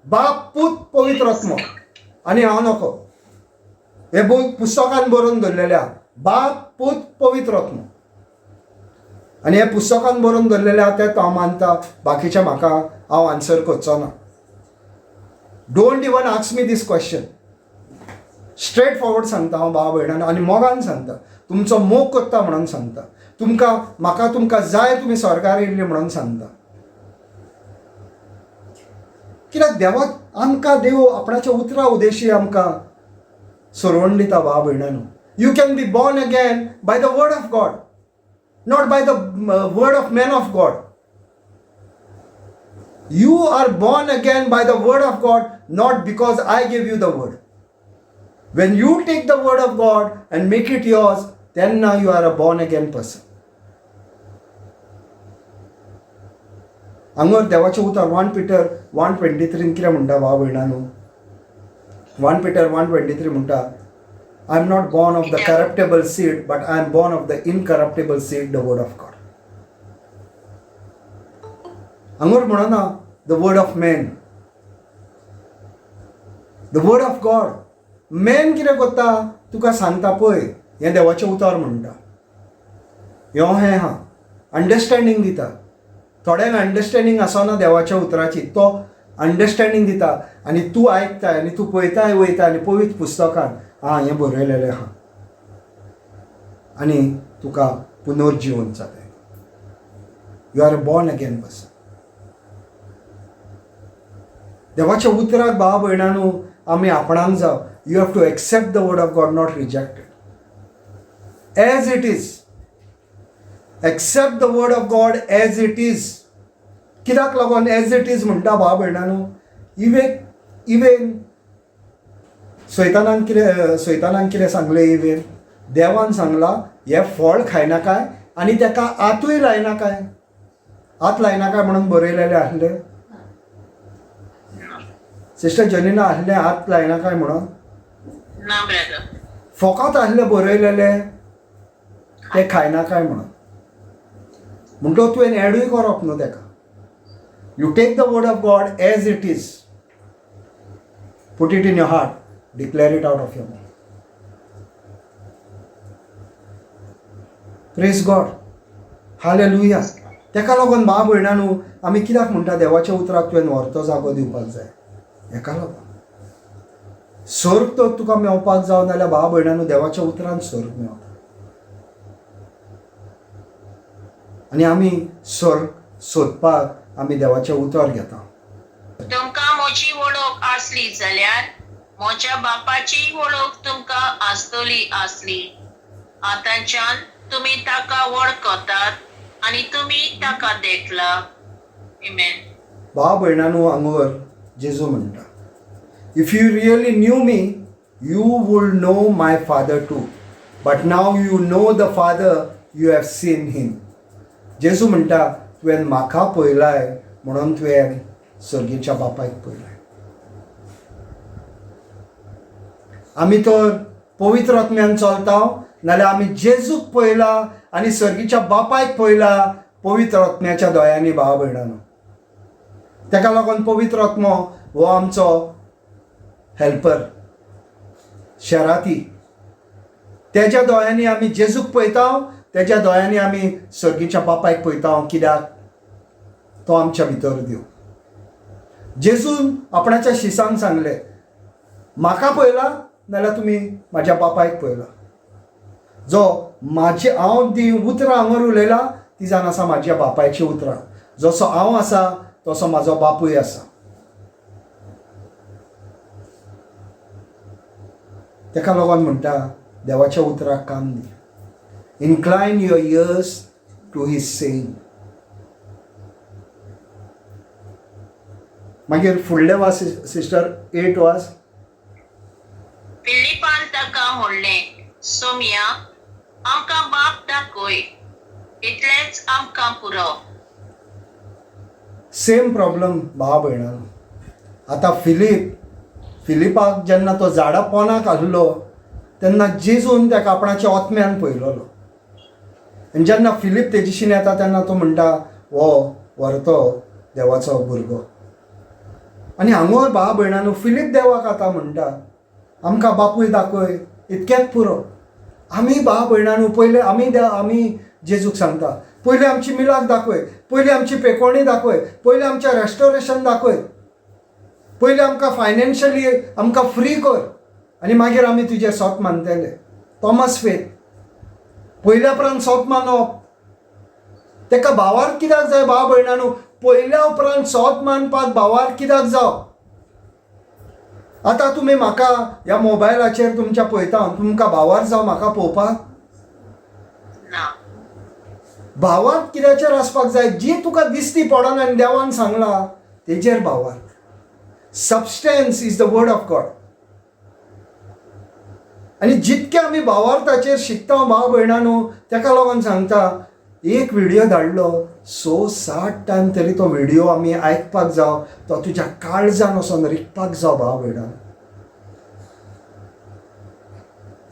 बाप, पूत, पवित्र आत्मा आनी हांव नको. हे पुस्तकान बरोवन दवरलेले आहा. बाप, पूत, पवित्र आत्मा. आनी हे पुस्तकान बरोवन दवरलेले आहा तें हांव मानता. बाकीचे म्हाका हांव आन्सर करचो ना. Don't even ask me this question. Straightforward सांगता हांव भावा भयणांनो, आनी मोगान सांगता. तुमचो मोग करता म्हणून सांगता. म्हाका तुमकां जाय तुमी स्वर्गार येयल्ली म्हणून सांगता. कित्याक देवाक आमकां देव आपणाच्या उतरा उदेशी आमकां सरवण दिता भावा भयणांनो. You can be born again by the word of God, not by the word of man of God. You are born again by the word of God, not because I gave you the word. When you take the word of God and make it yours, then now you are a born again person. हांगर देवाचें उतर 1 Peter 1:23 कितें म्हणटा भावा भयणांनो. 1 Peter 1:23 म्हणटा, I am not born of the corruptible seed, but I am born of the incorruptible seed, the word of God. हांगर म्हणना the word of man, the word of God. Man कितें करता, तुका सांगता पळय हें देवाचें उतर म्हणटा. ह्यो हें आहा अंडरस्टँडींग दिता. थोड्यांक अंडरस्टँडींग आसना देवाच्या उतराची, तो अंडरस्टँडींग दिता आनी तूं आयकताय आनी तूं पळयताय वयता आनी पवित्र पुस्तकान हें बरयलेलें आहा आनी तुका पुनर्जीवन जाता. You are a born again person. देवाच्या उतराक भावा भयणांनो आमी आपणाक जाव. You have to accept the word of God, not rejected as it is. Accept the word of God as it is. कित्याक लागून एज इट इज म्हणटा भावा भयणांनो. इवेन सैतानान कितें सांगलें. इवेन देवान सांगलां हें फळ खायनाकाय आनी तेका आतूय लायनाकाय. आत लायनाकाय म्हणून बरयलेलें आसलें. सिस्टर जनीना आसलें हात लायना काय म्हणून. फकत आसलें बरयलेलें तें खायना काय म्हणून. म्हणटो तुवें एडूय करप न्हू तेका. You take the word of God as it is, put it in your heart, declare it out of your mouth. Praise God, hallelujah. तेका लागून भावा भयणांनो आमी कित्याक म्हणटा देवाच्या उतराक तुवें व्हरतो जागो दिवपाक जाय. हेका लागून स्वर्ग तर तुका मेळपाक जाय नाल्यार भावा भयणांनो देवाच्या उतरान स्वर्ग मेळटा. आनी आमी स्वर्ग सोदपाक आमी देवाचें उतर घेता. तुमकां म्हजी वळख आसली जाल्यार म्हज्या बापाची वळख तुमकां आसतली आसली. आतांच्यान तुमी ताका वळखतात आनी तुमी ताका देखला. आमेन. भावा भयणांनो हांगर जेजू म्हणटा, if you really knew me you would know my father too, but now you know the father you have seen him. Jezu म्हणटा तुवें म्हाका पळयलाय म्हणून तुवें सर्गेच्या बापायक पळयलाय. आमी तर पवित्र आत्म्यान चलता नाल्यार आमी जेजूक पळयला आनी सर्गेच्या बापायक पळयला पवित्र आत्म्याच्या दोळ्यांनी भावा भयणांनो. तेका लागून पवित्र आत्मो हो आमचो हेल्पर, शराती. तेज्या दोळ्यांनी आमी जेजूक पळयता, तेज्या दोळ्यांनी आमी सर्गेच्या बापायक पळयता. कित्याक तो आमच्या भितर देव. जेजून आपणाच्या शिसांक सांगलें म्हाका पळयला नाल्यार तुमी म्हाज्या बापायक पळयला. जो हांव ती उतरां हांगर उलयला ती जावन आसा म्हाज्या बापायची उतरां. जसो हांव आसा तसो म्हाजो बापूय आसा. तेका लागून म्हणटा देवाच्या उतराक कान दी. Incline your ears to his saying. मागीर फुडले वास सिस्टर 8 वास. फिलिपान ताका म्हणलें, सोम्या आमकां बाप दाखय, इतलेंच आमकां पुरो. सेम प्रॉब्लम भावा भयणांनो. आतां फिलिपाक जेन्ना तो झाडा पोंदाक आसलो तेन्ना जेजून त्या कापणाच्या ओतम्यान पळयलोलो. आनी जेन्ना फिलीप तेजीशीन येता तेन्ना तो म्हणटा हो व्हरतो देवाचो भुरगो. आनी हांगोर भाव भयणांनो, फिलीप देवाक आतां म्हणटा आमकां बापूय दाखय, इतकेंच पुरो. आमी भाव भयणांनो पयले आमी जेजूक सांगता पयलीं आमची मिलाक दाखय, पयलीं आमची पेकोवणी दाखय, पयलीं आमचें रेस्टोरेशन दाखय, पयलीं आमकां फायनान्शियली आमकां फ्री कर आनी मागीर आमी तुजें सोत मानतले. थॉमस फेथ पयल्या उपरांत सोत मानप. ताका भावार्थ कित्याक जाय भाव भयणांनो? पयल्या उपरांत सोत मानपाक भावार्थ कित्याक जाव? आतां तुमी म्हाका ह्या मोबायलाचेर तुमच्या पळयता, तुमकां भावार्थ जाव म्हाका पळोवपाक? भावार्थ कित्याचेर आसपाक जाय? जी तुका दिसती पडना आनी देवान सांगला तेजेर भावार्थ. Substance is the word of God. आनी जितके आमी भावार्थाचेर शिकता भाव भयणांनो, ताका लागून सांगता एक व्हिडिओ धाडलो 6-7 टायम तरी तो व्हिडिओ आमी आयकपाक जाव, तो तुज्या काळजान वचोन रिकपाक जाव भाव भयणांनो.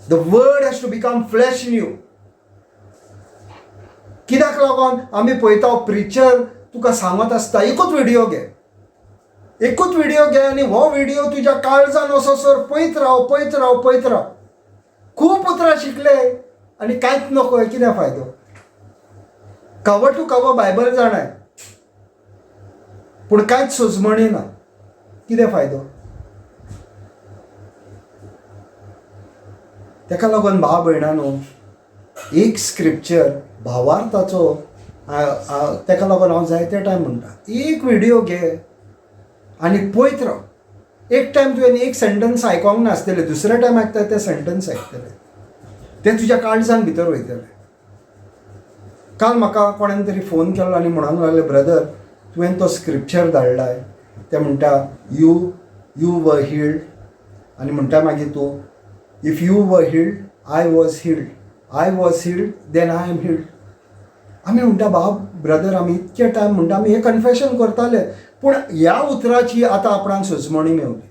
The word has to become flesh in you. कित्याक लागून आमी पळयता प्रिचर तुका सांगत आसता एकूच व्हिडिओ घे आनी हो व्हिडिओ तुज्या काळजान वचोसर पळयत राव. खूब उतरां शिकले आनी कांयच नकोय, कितें फायदो? कवर टू कवर बायबल जाणाय पूण कांयच सुजमणी ना, कितें फायदो? ताका लागून भाव भयणांनो, एक स्क्रिप्चर भावार्थाचो ताका लागून हांव जायते टायम म्हणटा एक व्हिडिओ घे आनी पळयत राव. एक टायम तुवें एक सेंटन्स आयकोंक नासतले, दुसरे टायम आयकता ते सेंटन्स आयकतले, ते तुज्या काळजान भितर वयतले. काल म्हाका कोणेन तरी फोन केलो आनी म्हणूंक लागले, ब्रदर तुवें तो स्क्रिप्चर धाडलाय, ते म्हणटा यू वर हिल्ड आनी म्हणटा मागीर तूं if you were healed I was healed then I am healed. आमी म्हणटा ब्रदर आमी इतके टायम म्हणटा आमी हे कन्फेशन करताले, पूण ह्या उतराची आतां आपणाक सुजमणी मेवली.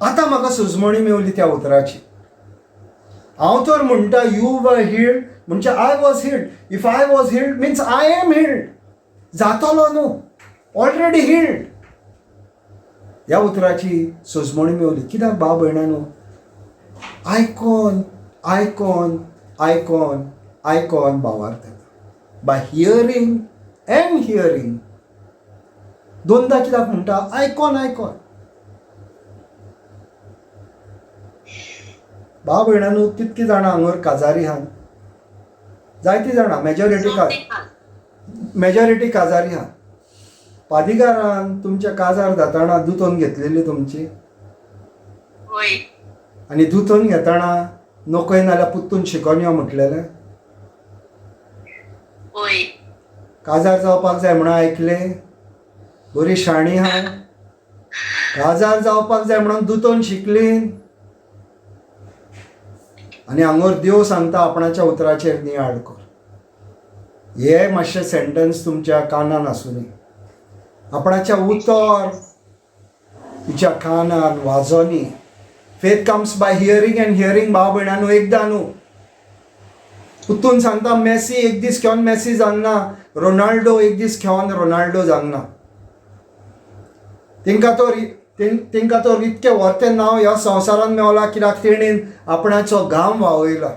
आतां म्हाका सुजमणी मेवली त्या उतराची. हांव तर म्हणटा यू वर हिल्ड म्हणजे I was healed. If I was healed means I am healed. जातलो न्हू, ऑलरेडी हिल्ड. ह्या उतराची सुजमणी मेवली. कित्याक भाव भयणांनो? आयकॉन भावार्थ येता. By hearing and hearing. दोनदा कित्याक म्हणटा आयकॉन. भाव भयणांनो, कितकी जाणां हांगर काजारी आहात? जायती जाणां, मेजॉरिटी काजारी आहात. पादिगारान तुमच्या काजार जाताना दुतोन घेतलेली तुमची, आनी दुतोन घेताना नोकय नाल्यार पुत्तून शिकोन यो म्हटलेलें. काजार जावपाक जाय म्हणून आयकले, बरी शाणी आहा. काजार जावपाक जाय म्हणून दुतोन शिकली आनी हांगर देव सांगता आपणाच्या उतराचेर नियाळ कर. हे मातशे सेंटन्स तुमच्या कानान आसूं न्ही. आपणाच्या उतर तुज्या कानान वाजोनी. Faith comes by hearing and hearing. भाव भयणांनो, एकदां न्हू. पुत्तून सांगता मेसी एक दीस खेळोन मेसी जावना, रोनाल्डो एक दीस खेळोन रोनाल्डो जावना. तेंकां तर इतकें व्हडलें नांव ह्या संवसारान मेवला कित्याक तेणीन आपणाचो घाम व्हांवयला.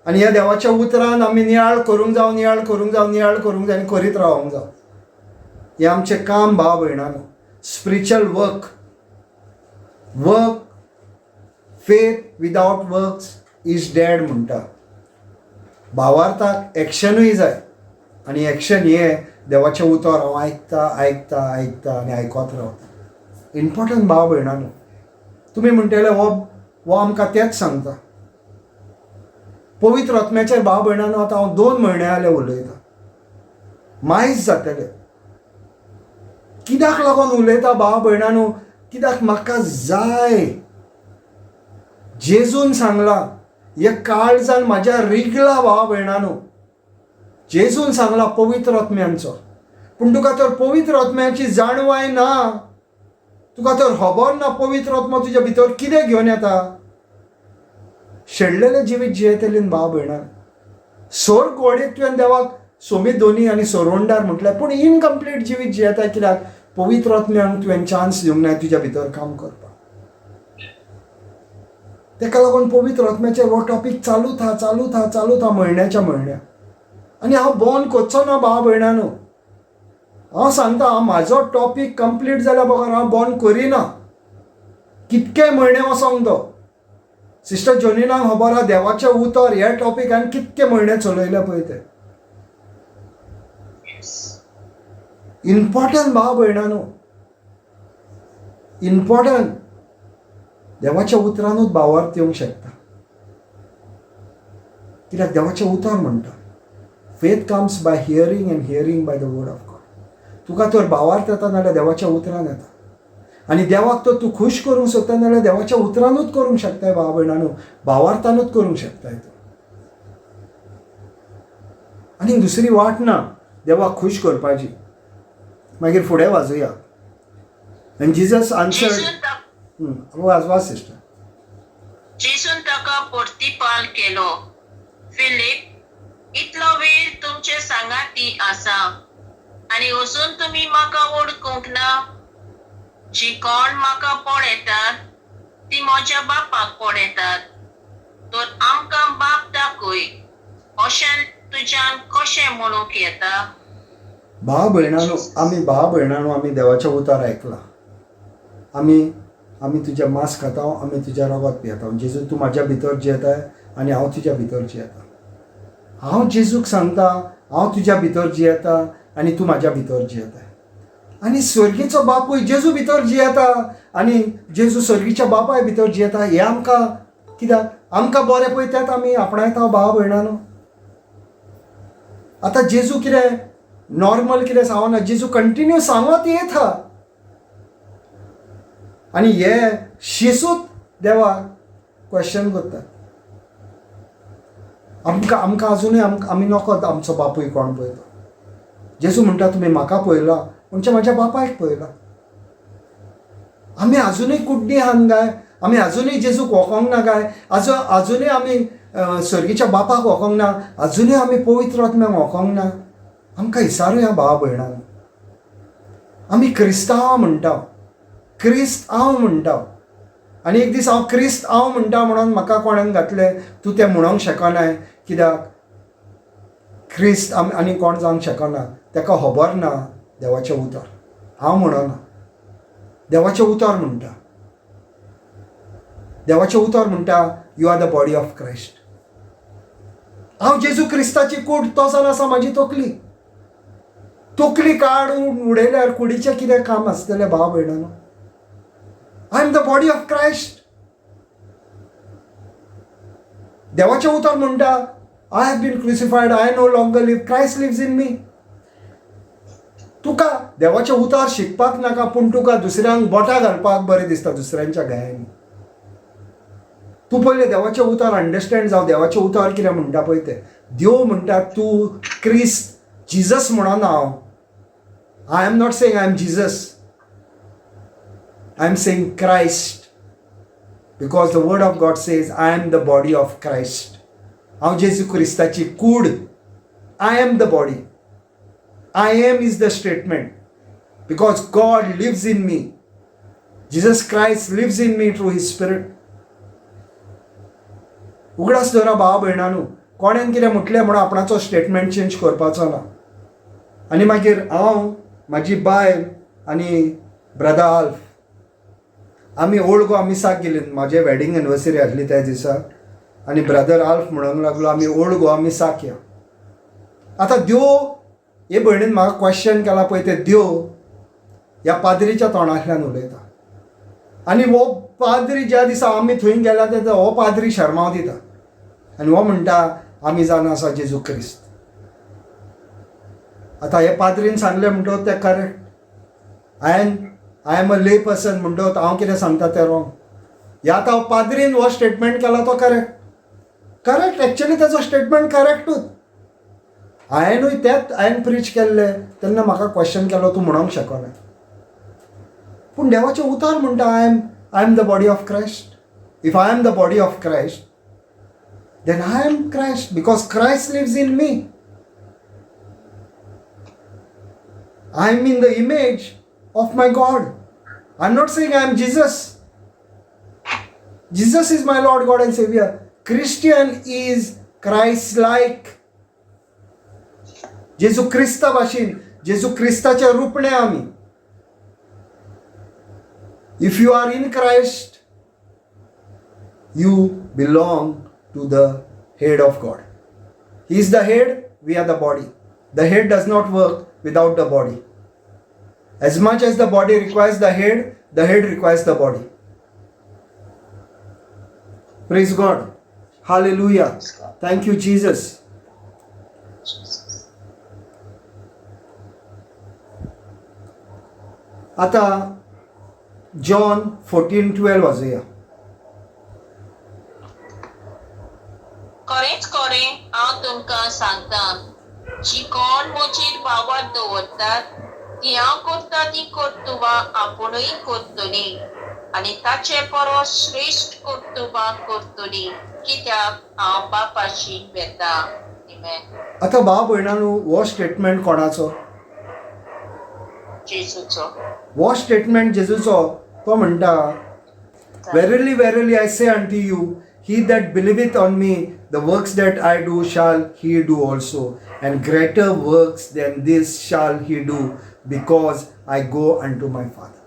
आनी ह्या देवाच्या उतरान आमी नियाळ करूंक जाय आनी करीत रावूंक जाय. हें आमचें काम भाव भयणांनो. Spiritual work faith without works is dead म्हणटा. भावार्थाक एक्शनूय जाय आनी एक्शन हें देवाचें उतर हांव आयकता आनी आयकत रावता. इम्पॉर्टंट भाव भयणांनो. तुमी म्हणटले हो आमकां तेंच सांगता. पवित्र आत्म्याचेर भाव भयणांनो आतां हांव 2 म्हयने जाले उलयतां. मायज जातले. कित्याक लागून उलयता भाव भयणांनो? कित्याक म्हाका जाय. जेजून सांगला, हे काळजान म्हाज्या रिगला भाव भयणांनो. जेजून सांगला पवित्र आत्म्यांचो, पूण तुका तर पवित्र आत्म्याची जाणवाय ना. तुका तर खबर ना पवित्र आत्मा तुज्या भितर कितें घेवन येता. शेणलेले जिवीत जियेतलीं भाव भयणां, सोर गोडे तुवें देवाक सोमीत दोनी आनी सोरोंडार म्हटल्यार, पूण इनकम्प्लीट जिवीत जियेता. कित्याक पवित्र आत्म्यान तुवें चान्स दिवंक ना तुज्या भितर काम करपाक. तेका लागून पवित्र आत्म्याचेर हो टॉपीक चालूच हा म्हयन्याच्या म्हयन्या. आनी हांव बंद करचो ना भाव भयणांनो. हांव सांगता, हांव म्हाजो टॉपीक कंप्लीट जाल्या बगर हांव बंद करिना. कितके म्हयने वसोंक तो. सिस्टर जोनिनाक खबर आहा देवाचें उतर ह्या टॉपिकान कितके म्हयने चलयले पळय ते. इम्पॉर्टंट भाव भयणांनो, इम्पॉर्टंट. देवाच्या उतरानूच भावार्थ येवंक शकता. कित्याक देवाचें उतर म्हणटा faith comes by hearing and hearing by the word of God. तुका तर भावार्थ येता नाल्यार देवाच्या उतरान येता. आनी देवाक तर तूं खूश करूंक सोदता नाल्यार देवाच्या उतरानूच करूंक शकताय भाव भयणांनो, भावार्थानूच करूंक शकताय तूं. आनी दुसरी वाट ना देवाक खूश करपाची. मागीर फुडें वाजूया. आनी जिजस आन्सर्ड. वाज सिस्टर. जेसून ताका प्रतिपाल केलो, फिलीप, इतलो वेळ तुमचे सांगाती आसा आनी अजून तुमी म्हाका वळखूंक ना. जी कोण म्हाका पळयतात ती म्हज्या बापाक पळयतात. तर आमकां बाप दाखय अशें तुज्यान कशें म्हणूंक येता. भाव भयणांनो, आमी देवाचें उतर आयकलां. आमी तुजें मांस खाता, आमी तुजें रगत पियेता. जेजू तूं म्हाज्या भितर जियेताय आनी हांव तुज्या भितर जियेता. हांव जेजूक सांगता हांव तुज्या भितर जियेता आनी तूं म्हाज्या भितर जियेताय. आनी स्वर्गीचो बापूय जेजू भितर जियेता आनी जेजू स्वर्गीच्या बापाय भितर जियेता. हें आमकां कित्याक आमकां बरें पळय तेंच आमी आपणायता भाव भयणांनो. आतां जेजू कितें नॉर्मल कितें सांगना, जेजू कंटिन्यू सांगत येता. आनी हे शिसूच देवाक क्वेश्चन करता. आमकां अजुनूय आमी नकळत आमचो बापूय कोण पळयता. जेजू म्हणटा तुमी म्हाका पळयला म्हणजे म्हाज्या बापायक पळयला. आमी अजुनूय कुड्डी आहात काय, आमी अजुनूय जेजूक वळखोंक ना काय, अजुनूय आमी स्वर्गीच्या बापाक वळखोंक ना, अजुनूय आमी पवित्र आत्म्याक वळखोंक ना. आमकां विचारुया भाव भयणांनो. आमी क्रिस्तांव म्हणटा, क्रिस्त हांव म्हणटा. आनी एक दीस हांव क्रिस्त हांव म्हणटा म्हणून म्हाका कोणेन घातलें तूं तें म्हणोंक शकनाय. कित्याक क्रिस्त आनी कोण जावंक शकना. ताका खबर ना देवाचें उतर. हांव म्हणना, देवाचें उतर म्हणटा. देवाचें उतर म्हणटा you are the body of Christ. हांव जेजू क्रिस्ताची कूड तो जावन आसा म्हाजी तकली. तकली काडून उडयल्यार कुडीचें कितें काम आसतलें भाव भयणांनो. I am the body of Christ. देवाचें उतर म्हणटा I have been crucified, I no longer live, Christ lives in me. तुका देवाचें उतर शिकपाक नाका, पूण तुका दुसऱ्यांक बोटां घालपाक बरें दिसता दुसऱ्यांच्या गायांनी. तूं पयलें देवाचें उतर अंडरस्टँड जावं. देवाचें उतर कितें म्हणटा पळय तें. देव म्हणटा तूं क्रिस्त, जिजस म्हणना हांव. I am not saying I am Jesus, I am saying Christ. Because the word of God says I am the body of Christ. हांव जेजू क्रिस्ताची कूड. I am the body. I am is the statement because God lives in me. Jesus Christ lives in me through his spirit. उगडास धरा भाव भयणांनो. कोणेन कितें म्हटलें म्हणून आपणाचो statement change करपाचो ना. आनी मागीर हांव, म्हाजी बायल आनी ब्रदर आल्फ आमी ओल्ड गोवा मिसाक गेलीं. म्हाजें वॅडींग एनिवर्सरी आसली त्या दिसा आनी ब्रदर आल्फ म्हणूंक लागलो आमी ओल्ड गोवा मिसाक या. आतां देव हे भयणीन म्हाका क्वेश्चन केला पळय ते देव ह्या पाद्रीच्या तोंडांतल्यान उलयता. आनी हो पाद्री ज्या दिसा आमी थंय गेल्या त्या हो पाद्री शर्माव दिता आनी हो म्हणटा आमी जावन आसा जेजू क्रिस्त. आतां हे पाद्रीन सांगलें म्हणटत तें करेक्ट. आय एम अ ले पर्सन म्हणटत हांव कितें सांगता तें रॉंग. हे आतां पाद्रीन हो स्टेटमेंट केला तो करेक्ट. एक्चुअली तेजो स्टेटमेंट करेक्टूच. हांवें प्रीच केल्लें तेन्ना म्हाका क्वेश्चन केलो तूं म्हणोंक शकना. पूण देवाचे उतार म्हणटा I am the body of Christ. If I am the body of Christ then I am Christ because Christ lives in me. I am in the image of my God. I'm not saying I am Jesus. Jesus is my Lord, God and Savior. Christian is Christ-like. जेजू ख्रिस्ता भाशेन, जेजू ख्रिस्ताचे रूपणे आमी. If you are in Christ, you belong to the head of God. He is the head, we are the body. The head does not work without the body. As much as the body requires the head requires the body. Praise God. Hallelujah. Thank you, Jesus. आता John 14:12 वाचूया. खरेंच खरें हांव तुमकां सांगतां, जी कोण म्हजेर वावर दवरतात ती हांव करता ती कर्तुबां आपुणूय करतलीं आनी ताचे परस श्रेश्ठ कर्तुबां करतलीं, कित्याक हांव बापाशी वेता. आमेन. आता भाव भयणांनो, हो स्टेटमेंट कोणाचो? जेजूचो. हो स्टेटमेंट जेजूचो. तो म्हणटा, Verily, verily, I say unto you, he that believeth on me, the works that I do shall he do also, and greater works than this shall he do, because I go unto my Father.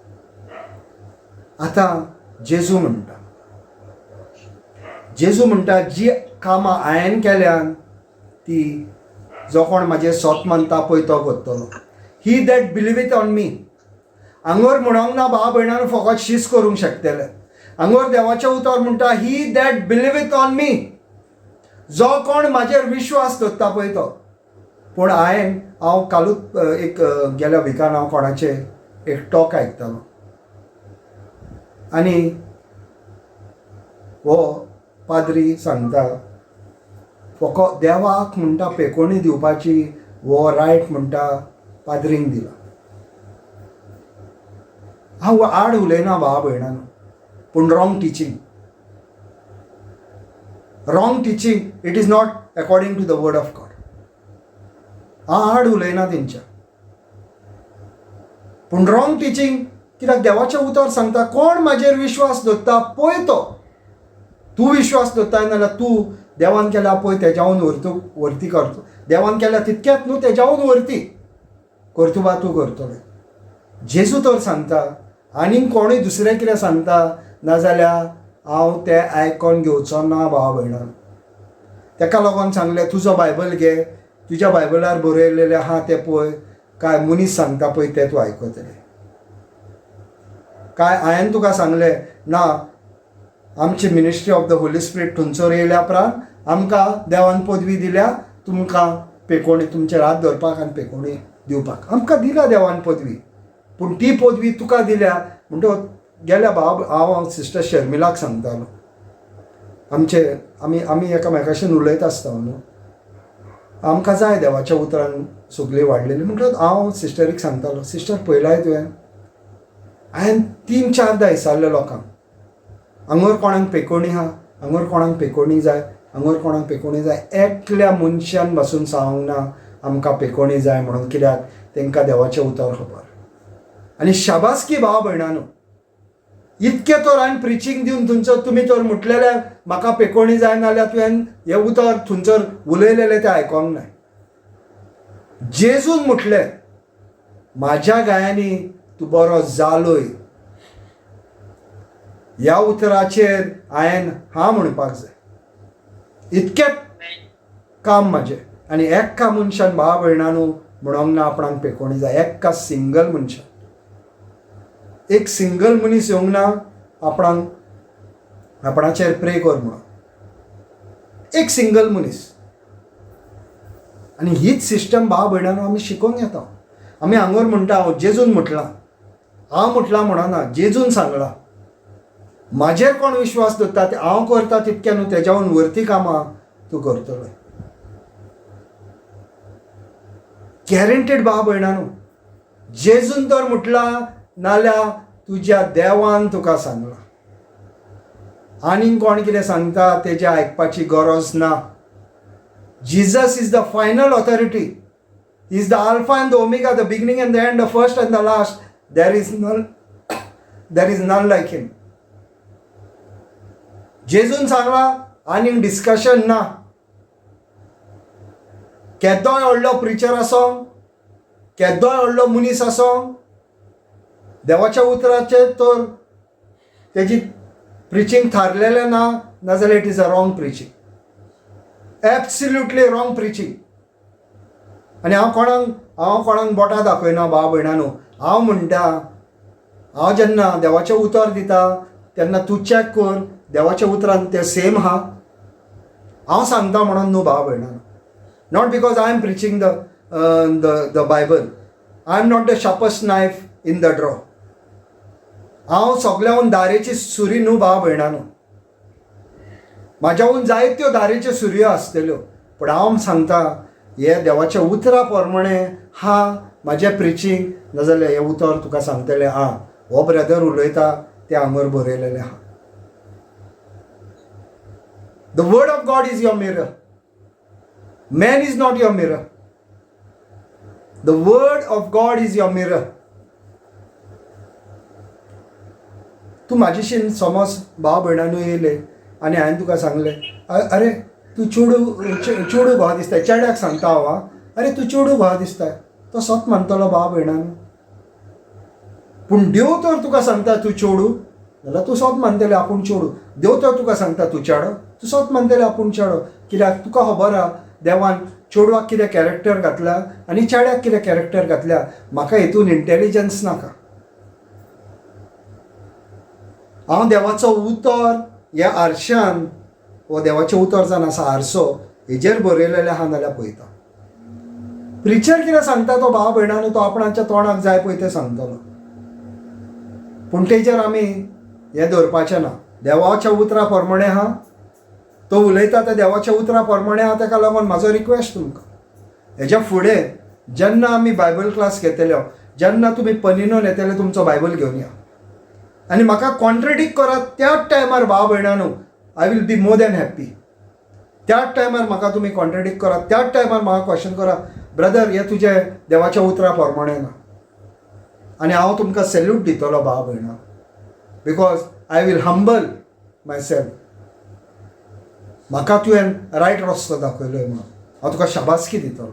आता जेजू म्हणटा जी कामां हांवें केल्यान ती जो कोण म्हाजे सोत मानता पळय तो करतलो. ही दॅट बिलिव्हिथ ऑन मी. हांगर म्हणोंक ना भाव भयणांनो फकत शीस करूंक शकतले. हांगर देवाचें उतर म्हणटा, ही दॅट बिलिव्हिथ ऑन मी. जो कोण म्हाजेर विश्वास दवरता पळय तो. पूण हांव कालूच एक गेल्या विकान हांव कोणाचे एक टॉक आयकतालो आनी हो पाद्री सांगता फकत देवाक म्हणटा पेकोणी दिवपाची हो रायट म्हणटा पाद्रींक दिला. हांव आड उलयना भाव भयणांनो, पूण wrong teaching it is not according to the word of God. हांव आड उलयना तेंच्या, पूण रॉंग टिचींग. कित्याक देवाचें उतर सांगता, कोण म्हाजेर विश्वास दवरता पळय तो. तूं विश्वास दवरता नाजाल्यार तूं देवान केल्या पळय तेज्यावन वर्ती करतो. देवान केल्या तितकेंच न्हू, तेज्यावन वर्ती कर्तुबा तूं करतलें. जेजू तर सांगता, आनीक कोणूय दुसरें कितें सांगता नाजाल्यार हांव तें आयकोन घेवचो ना भाव भयणां. ताका लागून सांगलें, तुजो बायबल घे, तुज्या बायबलार बरयलेलें आहा तें पळय, काय मनीस सांगता पळय तें तूं आयकतलें. काय हांवें तुका सांगलें ना, आमची ministry of the Holy spirit थंयसर येयल्या उपरांत आमकां देवान पदवी दिल्या तुमकां पेकोणी तुमचेर हात धरपाक आनी पेकोणी दिवपाक. आमकां दिल्या देवान पदवी, पूण ती पदवी तुका दिल्या म्हणटकच गेल्या भाव हांव सिस्टर शर्मिलाक सांगतालो, आमी एकामेकाशेन उलयत आसता न्हू, आमकां जाय देवाच्या उतरान सगळी वाडलेली. म्हणटकच हांव सिस्टरीक सांगतालो, सिस्टर पळयलाय तुवें, हांवें 3-4दां विचारलें लोकांक, हांगर कोणाक पेकोणी आहा, हांगर कोणाक पेकोणी जाय, हांगर कोणाक पेकोणी जाय. एकल्या मनशान पासून सांगूंक ना आमकां पेकोणी जाय म्हणून, कित्याक तांकां देवाचें उतर खबर. आनी शाबासकी भाव भयणांनो, इतके तर हांवें प्रिचींग दिवन थंयसर तुमी तर म्हटलेलें म्हाका पेकोणी जाय नाल्यार तुवें हें उतर थंयसर उलयलेलें तें आयकोंक ना. जेजून म्हटलें, म्हाज्या गायांनी तूं बरो जालोय. ह्या उतराचेर हांवें हां म्हणपाक जाय. इतकेंच काम म्हाजें. आनी एक्का मनशान भाव भयणांनो म्हणोंक ना आपणाक पेकोणी जाय. एक्का सिंगल मनशान, एक सिंगल मनीस येवंक ना आपणाचेर प्रे कर म्हणून, एक सिंगल मनीस. आनी हीच सिस्टम भाव भयणांनो आमी शिकोवंक येता. आमी हांगर म्हणटा हांव जेजून म्हटलां, हांव म्हटलां म्हणना, जेजून सांगलां. म्हाजेर कोण विश्वास दवरता ते हांव करता तितकें न्हू, तेज्यावन वर्ती कामां तूं करतलो. गॅरंटेड भाव भयणांनो, जेजून तर म्हटलां नाल्यार तुज्या देवान तुका सांगलां. आनीक कोण कितें सांगता तेजें आयकपाची गरज ना. Jesus is the final authority. He is the Alpha and the Omega, the beginning and the end, the first and the last. There is none like him. जेजून सांगला आनीक डिस्कशन ना. केदोय व्हडलो प्रिचर आसूं, केदोय व्हडलो मनीस आसूं, देवाच्या उतराचेर तर तेजी प्रिचींग थारलेलें ना, नाजाल्यार it is a wrong preaching. Absolutely wrong preaching. आनी हांव कोणाक बोटां दाखयना भाव भयणानो. हांव म्हणटा, हांव जेन्ना देवाचें उतर दिता तेन्ना तूं चॅक कर देवाच्या उतरान तें सेम आहा. हांव सांगता म्हणून न्हू भाव भयणानो. Not because I am preaching the Bible. I am not the sharpest knife in the drawer. हांव सगळ्याहून दारेची सुरी न्हू भाव भयणानो. म्हाज्याहून जायत्यो दारेच्यो सुरयो आसतल्यो, पूण हांव सांगता हे देवाच्या उतरा प्रमाणे हा म्हाजें प्रिचींग, नाजाल्यार हें उतर तुका सांगतलें हा हो ब्रदर उलयता तें हांगर बरयलेलें आहा. The word of God is your mirror. Man is not your mirror. The word of God is your mirror. तूं म्हाजेशीन समज भाव भयणानू येयले आनी हांवें तुका सांगलें, अरे तूं चेडू भाव दिसता. चेड्याक सांगता हांव, अरे तूं चेडू भाव दिसता. तो सोत म्हणटलो भाव भयणानू. पूण देव तर तुका सांगता तूं चेडू, जाल्यार तूं सोत म्हणटलें आपूण चेडू. देव तर तुका सांगता तूं चेडो, तूं सोत म्हणटलें आपूण चेडो. कित्याक तुका खबर आहा देवान चेडवाक कितें कॅरेक्टर घातल्या आनी चेड्याक कितें कॅरेक्टर घातल्या. म्हाका हेतून इंटेलिजन्स नाका. हांव देवाचो उतर ह्या आरशान, वो देवाचें उतर जावन आसा आरसो, हेजेर बरयलेलें आहा नाल्यार पळयता. प्रिचर कितें सांगता तो भाव भयणानो तो आपणाच्या तोंडाक जाय पळय तें सांगतलो. पूण तेजेर आमी हें धरपाचें ना. देवाच्या उतरा प्रमाणे आहा, तो उलयता त्या देवाच्या उतरा प्रमाणे आहा. ताका लागून म्हाजो रिक्वेस्ट तुमकां, हेज्या फुडें जेन्ना आमी बायबल क्लास घेतल्यो, जेन्ना तुमी पनिनोन येतले तुमचो बायबल घेवन या आनी म्हाका कॉन्ट्रेडिक्ट करात त्याच टायमार भाव भयणानो, I will be more than happy. त्याच टायमार म्हाका तुमी कॉन्ट्रेडिक्ट करात, त्याच टायमार म्हाका क्वेश्चन करा, ब्रदर हें तुजें देवाच्या उतरा प्रमाणे ना. आनी हांव तुमकां सॅल्यूट दितलो भाव भयणां, because I will humble myself. म्हाका तुवें रायट रस्तो दाखयलोय म्हणून हांव तुका शाबासकी दितलो.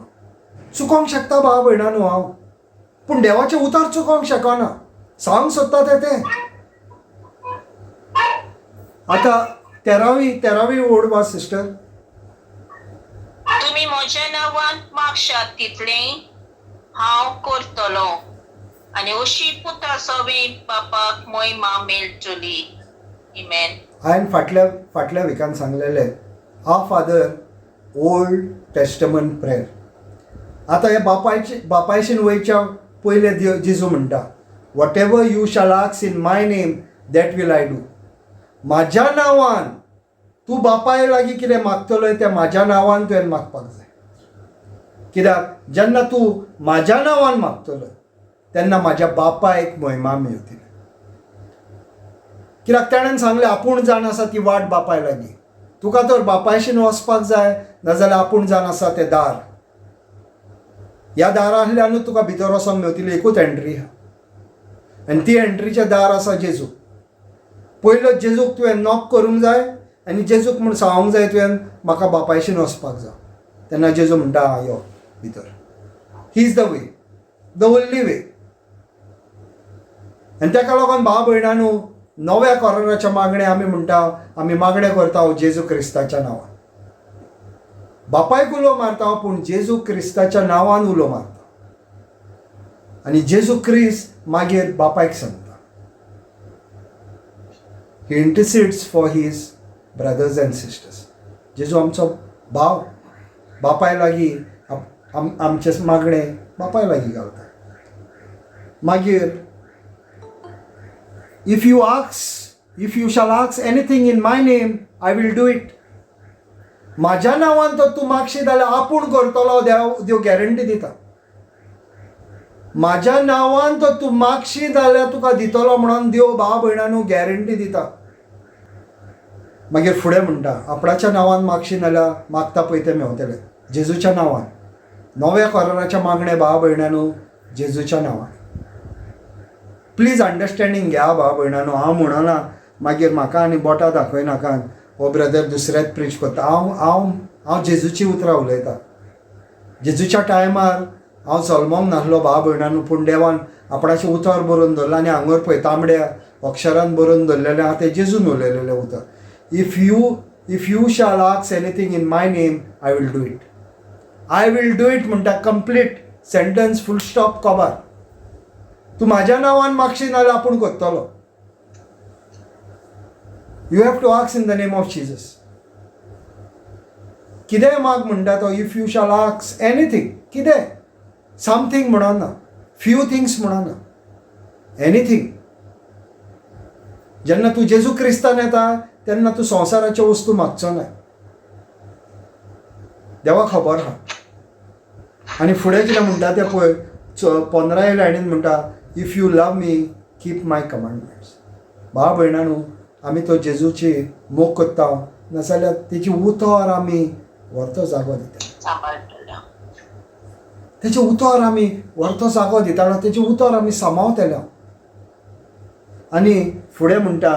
चुकोवंक शकता भाव भयणानो हांव, पूण देवाचें उतर चुकोवंक शकना. सांग सोदता तें आतां तेरावी ओड वाच सिस्टर. तुम्ही म्हज्या नांवान मागशात तितलें हांव करतलो, आनी अशी पुता सवेन बापाक महिमा मेळटली. आमेन. हांवें फाटल्या विकान सांगलेलें our father old testament prayer. आतां हे बापायशीन वयच्या पयले जेजू म्हणटा, whatever you shall ask in my name that will I do. म्हाज्या नांवान तूं बापाय लागीं कितें मागतलोय तें म्हाज्या नांवान तुवें मागपाक जाय. कित्याक जेन्ना तूं म्हाज्या नांवान मागतलो तेन्ना म्हाज्या बापायक महिमा मेळटली. कित्याक ताणें सांगलें आपूण जाण आसा ती वाट बापाय लागीं. तुका तर बापायशीन वचपाक जाय, नाजाल्यार आपूण जाण आसा तें दार. ह्या दारांतल्यानूच तुका भितर वचोंक मेळटली. एकूच एंट्री आहा आनी ती एंट्रीचें दार आसा जेजू. पयलो जेजूक तुवें नॉक करूंक जाय आनी जेजूक म्हूण सांगूंक जाय तुवें म्हाका बापायशीन वचपाक जाय. तेन्ना जेजू म्हणटा यो भितर. ही is the way, the only वे. आनी ताका लागून भाव भयणांनो, नव्या कराराच्या मागणे आमी म्हणटा, आमी मागणे करता जेजू क्रिस्ताच्या नांवान. बापायक उलो मारता पूण जेजू क्रिस्ताच्या नांवान उलो मारता. आनी जेजू क्रिस्त मागीर बापायक सांगता. He intercedes for his brothers and sisters. Jezu आमचो भाव बापाय लागीं आमचे मागणे बापाय लागीं घालता. मागीर if you shall ask anything in my name I will do it. म्हाज्या नांवान तर तूं मागशी जाल्यार आपूण करतलो, देव गॅरंटी दिता. म्हाज्या नांवान तो तूं मागशी जाल्यार तुका दितलो म्हणून देव भाव भयणांनो गॅरंटी दिता. मागीर फुडें म्हणटा आपणाच्या नांवान मागशी नाल्यार मागता पळय तें मेवतलें. जेजूच्या नांवान नव्या कराराच्या मागणे भाव भयणांनो जेजूच्या नांवान. प्लीज अंडरस्टँडींग घ्या भाव भयणांनो. हांव म्हणना मागीर म्हाका आनी बोटां दाखयनाकात हो ब्रदर दुसऱ्याच प्रीच करता. हांव जेजूची उतरां उलयतां. जेजूच्या टायमार हांव चलमोंग नासलो भाव भयणांनो, पूण देवान आपणाचें उतर बरोवन दवरलां आनी हांगर पळय तांबड्या अक्षरान बरोवन दवरलेलें आहा तें जेजून उलयलेलें उतर. If you shall ask anything in my name I will do it. I will do it म्हणटा कंप्लीट सेंटन्स फूल स्टॉप कबार. तूं म्हाज्या नांवान मागशी नाल्यार आपूण करतलो. You have to ask in the name of Jesus. कितेंय माग म्हणटा तो. If you shall ask anything, कितें समथींग म्हणना, फ्यू थिंग्स म्हणना, एनीथींग. जेन्ना तूं जेजू क्रिस्तान येता तेन्ना तूं संवसाराच्यो वस्तू मागचो ना. देवा खबर आहा. आनी फुडें कितें म्हणटा तें पळय 15 लायनीन म्हणटा if you love me keep my commandments. भाव भयणांनो आमी तो जेजूची मोग करता नाजाल्यार तेजी उतर आमी व्हरतो जागो दिता. तेजें उतर आमी व्हरतो जागो दितालो, तेजें उतर आमी सांबाळटले. आनी फुडें म्हणटा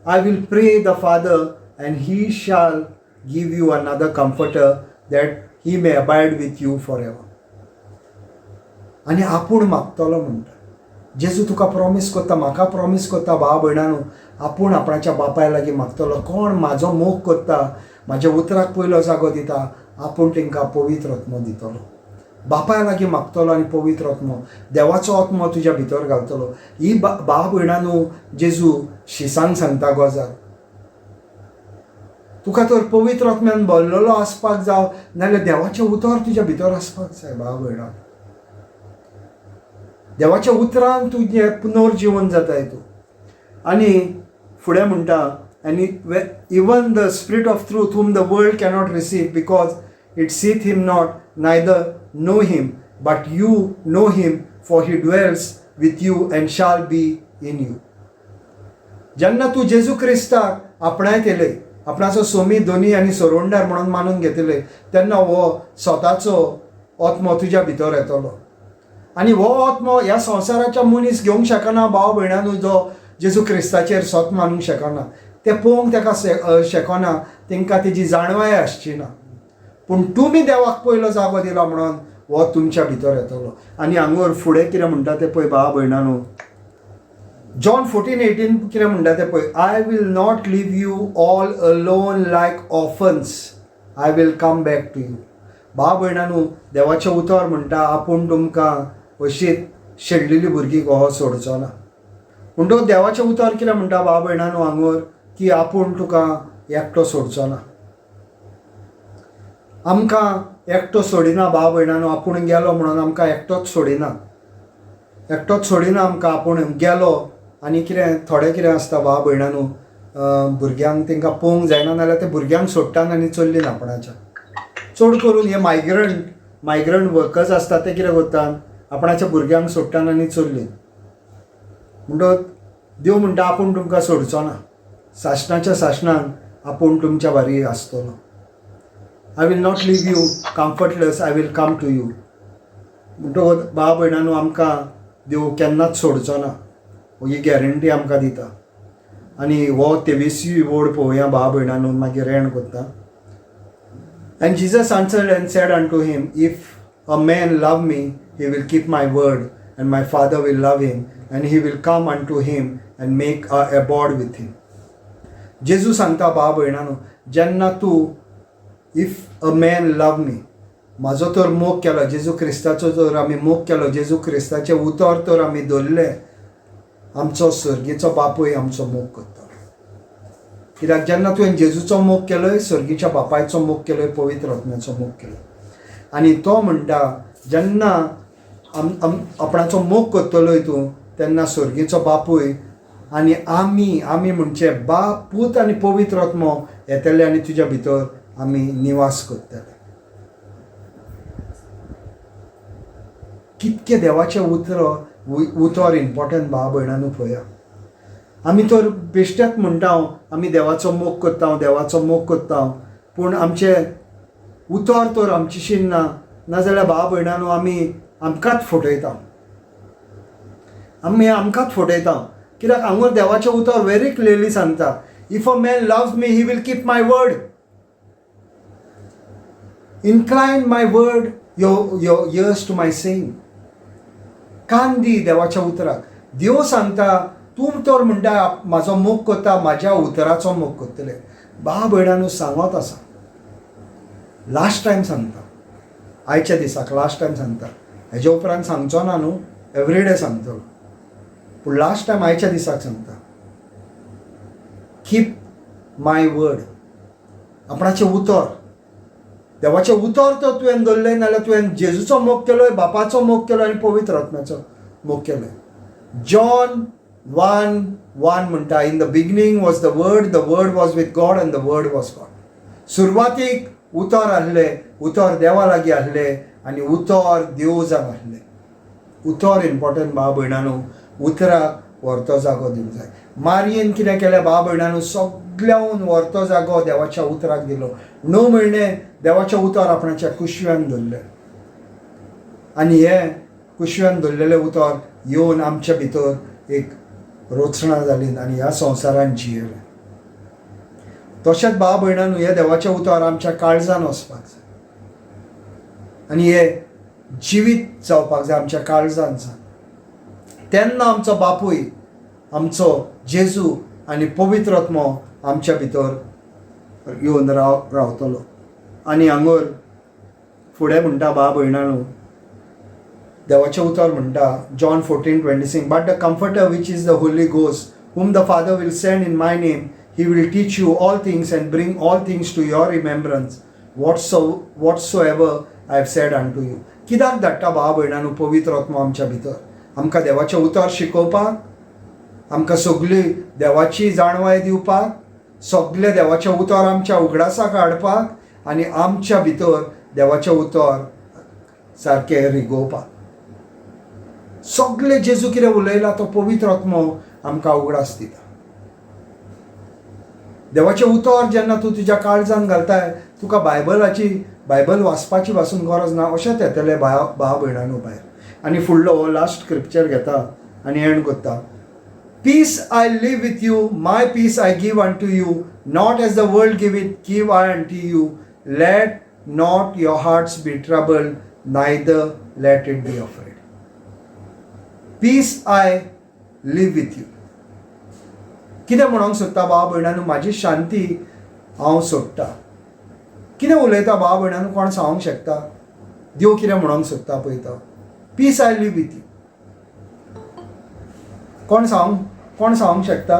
आय विल प्रे द फादर अँड ही शाल give you another comforter that he may abide with you for ever. आनी आपूण मागतलो म्हणटा. जेजू तुका प्रॉमीस करता, म्हाका प्रॉमीस करता भाव भयणांनो आपूण आपणाच्या बापाय लागीं मागतलो. कोण म्हाजो मोग करता, म्हाज्या उतराक पयलो जागो दिता, आपूण तांकां पवित्र आत्मो दितलो. बापाय लागीं मागतलो आनी पवित्र आत्मो, देवाचो आत्मो तुज्या भितर घालतलो. ही भाव भयणांनो जेजू शिसान सांगता गजाल. तुका तर पवित्र आत्म्यान भरलेलो आसपाक जाव नाल्यार देवाचें उतर तुज्या भितर आसपाक जाय भाव भयणां. देवाच्या उतरान तुजें पुनर्जीवन जाताय तूं. आनी फुडें म्हणटा आनी even the spirit of truth whom the world cannot receive because it seeth him not neither know him but you know him for he dwells with you and shall be in you. जेन्ना तूं जेजू क्रिस्ताक आपणायतले, आपणाचो सोमी दोनी आनी सोरोंडार म्हणून मानून घेतले तेन्ना हो स्वताचो आत्मो तुज्या भितर येतलो. आनी हो आत्मो ह्या संवसाराच्या मनीस घेवंक शकना भाव भयणांनो जो जेजू क्रिस्ताचेर स्वत मानूंक शकना. ते पळोवंक ताका शकना, तांकां तेजी जाणवाय आसची ना. पूण तुमी देवाक पयलो जागो दिलो म्हणून हो तुमच्या भितर येतलो. आनी हांगर फुडें कितें म्हणटा तें पळय भाव भयणांनो जॉन 14:18 कितें म्हणटा तें पळय. I will not leave you all alone like orphans, I will come back to you. भाव भयणांनो देवाचें उतर म्हणटा आपूण तुमकां अशीच शेणलेली भुरगीं कहो सोडचो ना. म्हणटकूच देवाचें उतर कितें म्हणटा भाव भयणांनो हांगर की आपूण तुका एकटो सोडचो ना. आमकां एकटो सोडिना भाव भयणांनो. आपूण गेलो म्हणून आमकां एकटोच सोडिना. एकटोच सोडिना आमकां. आपूण गेलो आनी कितें थोडें कितें आसता भाव भयणांनो भुरग्यांक तांकां पळोवंक जायना नाल्यार ते भुरग्यांक सोडटात आनी चल्लीन आपणाच्या. चड करून हे मायग्रंट वर्कर्स आसतात ते कितें करतात आपणाच्या भुरग्यांक सोडटात आनी चल्लीन. म्हणटकूच देव म्हणटा आपूण तुमकां सोडचो ना. शासनाच्या शासनान आपूण तुमच्या बारी आसतलो. I will not leave you comfortless, I will come to you. म्हणटकूच भाव भयणांनो आमकां देव केन्नाच सोडचो ना ही गॅरंटी आमकां दिता. आनी हो 23वी ओड पळोवया भाव भयणांनो मागीर एंड करता. And Jesus answered and said unto him, If a man love me, he will keep my word, and my Father will love him, and he will come unto him and make a abode with him. जेजू सांगता भाव भयणांनो जेन्ना तूं if a man love me, म्हाजो तर मोग केलो, जेजू क्रिस्ताचो जर आमी मोग केलो, जेजू क्रिस्ताचें उतर तर आमी धरलें, आमचो सर्गीचो बापूय आमचो मोग करता. कित्याक जेन्ना तुवें जेजूचो मोग केलोय, सर्गीच्या बापायचो मोग केलोय, पवित्र आत्म्याचो मोग केलो. आनी तो म्हणटा जेन्ना आपणाचो मोग करतलोय तूं तेन्ना सर्गीचो बापूय आनी आमी म्हणचे बाप, पूत आनी पवित्र आत्मो येतले आनी तुज्या भितर आमी निवास करतले. कितके देवाचे उतर इम्पॉर्टंट भाव भयणांनो पळया. आमी तर बेश्टेच म्हणटा आमी देवाचो मोग करता देवाचो मोग करता, पूण आमचे उतर तर आमचेशीन ना. नाजाल्यार भाव भयणांनो आमकांच फटयता. आमकांच फटयता. कित्याक हांगा देवाचें उतर व्हेरी क्लियरली सांगता, if a man loves me he will keep my word. Incline my word your ears to my saying. कान दी देवाच्या उतराक. देव सांगता तूं तर म्हणटा म्हाजो मोग करता, म्हाज्या उतराचो मोग करतले. भाव भयणांनो सांगत आसा, लास्ट टायम सांगता, आयच्या दिसाक लास्ट टायम सांगता. हेजे उपरांत सांगचो ना न्हू, एवरीडे सांगतलो, पूण लास्ट टायम आयच्या दिसाक सांगता, कीप माय वर्ड. आपणाचें उतर, देवाचें उतर तर तुवें दवरलें, नाल्यार तुवें जेजूचो मोग केलोय, बापाचो मोग केलो आनी पवित्र आत्म्याचो मोग केलोय. जॉन 1:1 म्हणटा, in the beginning was the word was with God and the word was God. सुरवातीक उतर आहलें, उतर देवा लागीं आहलें आनी उतर देव जावन आहलें. उतर इम्पॉर्टंट भाव भयणांनो. उतराक व्हरतो जागो दिवंक जाय. मारयेन कितें केलें भाव भयणांनो, सगळ्याहून व्हरतो जागो देवाच्या उतराक दिलो. 9 म्हयने देवाचें उतर आपणाच्या कुशव्यान धरलें आनी हें कुशव्यान धरलेलें उतर येवन आमच्या भितर एक रोचणां जाली आनी ह्या संवसारान जियेलें. तशेंच भाव भयणांनो हें देवाचें उतर आमच्या काळजान वचपाक जाय आनी हें जिवीत जावपाक जाय आमच्या काळजान. तेन्ना आमचो बापूय, आमचो जेजू आनी पवित्र आत्मो आमच्या भितर येवन रावतलो. आनी हांगर फुडें म्हणटा भाव भयणांनो, देवाचें उतर म्हणटा John 14:26, but the comforter which is the Holy ghost whom the Father will send in my name, he will teach you all things and bring all things to your remembrance whatsoever I have said unto you. कित्याक धाडटा भाव भयणांनो पवित्र आत्मा आमच्या भितर? आमकां देवाचें उतर शिकोवपाक, आमकां सगळी देवाची जाणवाय दिवपाक, सगळे देवाचें उतर आमच्या उगडासाक हाडपाक आनी आमच्या भितर देवाचें उतर सारकें रिगोवपाक. सगळे जेजू कितें उलयला तो पवित्र आत्मो आमकां उगडास दिता. देवाचें उतर जेन्ना तूं तुज्या काळजान घालताय, तुका बायबल वाचपाची पासून गरज ना, अशेंच येतले भाव भयणांनो भायर. आनी फुडलो हो लास्ट स्क्रिप्चर घेता आनी एंड करता. Peace I live with you, my peace I give unto you, not as the world giveth, give I unto you. Let not your hearts be troubled, neither let it be afraid. Peace I live with you. कितें म्हणूंक सोदता भाव भयणांनो? म्हाजी शांती हांव सोडटा. कितें उलयता भाव भयणांनो? कोण सांगूंक शकता? देव कितें म्हणूंक सोदता पळयता. Peace I leave with you. कोण सांगूंक शकता?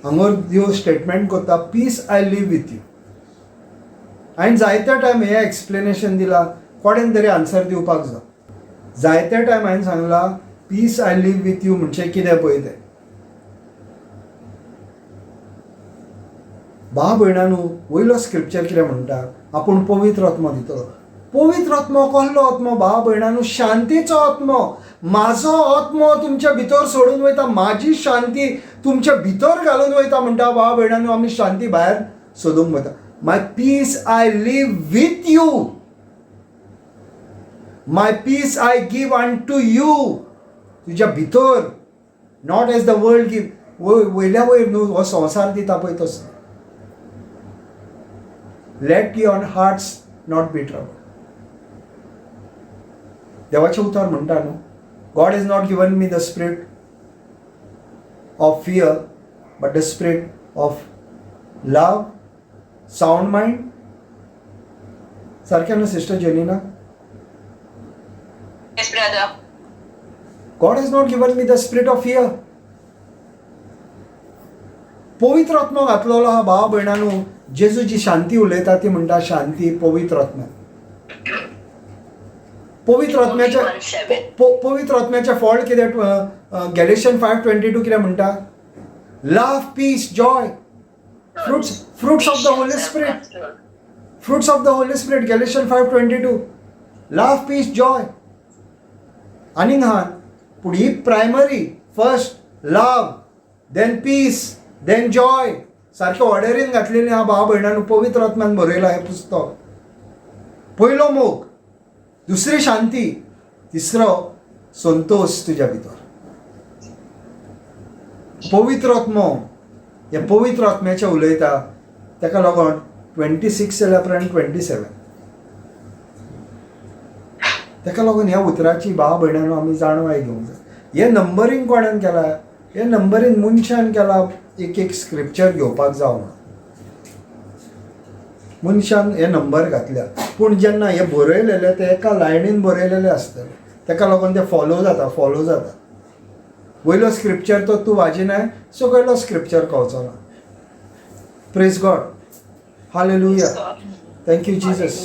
हांगर देव स्टेटमेंट करता, peace I leave with you. हांवें जायत्या टायम हें एक्सप्लेनेशन दिलां, कोणेन तरी आन्सर दिवपाक जाय. जायत्या टायम हांवें सांगलां peace I leave with you म्हणजे कितें पळय तें. भाव भयणांनो वयलो स्क्रिप्चर कितें म्हणटा? आपूण पवित्र आत्मो दितलो. पवित्र आत्मो कसलो आत्मो भाव भयणांनो? शांतीचो आत्मो. म्हाजो आत्मो तुमच्या भितर सोडून वयता, म्हाजी शांती तुमच्या भितर घालून वयता म्हणटा भाव भयणांनो. आमी शांती भायर सोदूंक वता. My peace I leave with you, my peace I give unto you. तुज्या भितर, not as the world give. वयल्या वयर न्हू हो संवसार दिता पळय तसो. Let your hearts not be troubled. देवाचें उतर म्हणटा न्हू, God is not given me the spirit of fear but the spirit of love, sound mind. सारकें न्हू sister Janina? Yes, brother. God has not given me the spirit of fear. पवित्र आत्मा घातलेलो हा भाव भयणांनो. जेजू जी शांती उलयता ती म्हणटा शांती पवित्र आत्म्यान. पवित्र आत्म्याचे फळ कितें? गॅलेशियन 5:22 कितें म्हणटा? Love, peace, joy, fruits of the Holy Spirit. Fruits of the Holy Spirit, Galatians 5:22. Love, peace, joy. आनीक आहात, पूण ही प्रायमरी फर्स्ट लव, देन पीस, देन जॉय सारके ऑर्डरीन घातलेली हा भाव भयणांनो. पवित्र आत्म्यान बरयलां हें पुस्तक. पयलो मोग, दुसरी शांती, तिसरो संतोष तुज्या भितर. पवित्र आत्मो, हे पवित्र आत्म्याचें उलयता. ताका लागून 26 जाल्या उपरांत 27. ताका लागून ह्या उतराची भाव भयणांनो आमी जाणवाय घेवंक जाय. हें नंबरींग कोणें केलां? हें नंबरींग मनशान केलां. एक स्क्रिप्चर घेवपाक जावं मनशान हे नंबर घातल्या. पूण जेन्ना हे बरयलेले ते एका लायनीन बरयलेले आसतले, ताका लागून ते फॉलो जाता. वयलो स्क्रिप्चर तो तूं वाजिनाय, सकयलो स्क्रिप्चर कळचो ना. Praise God, hallelujah, thank you Jesus.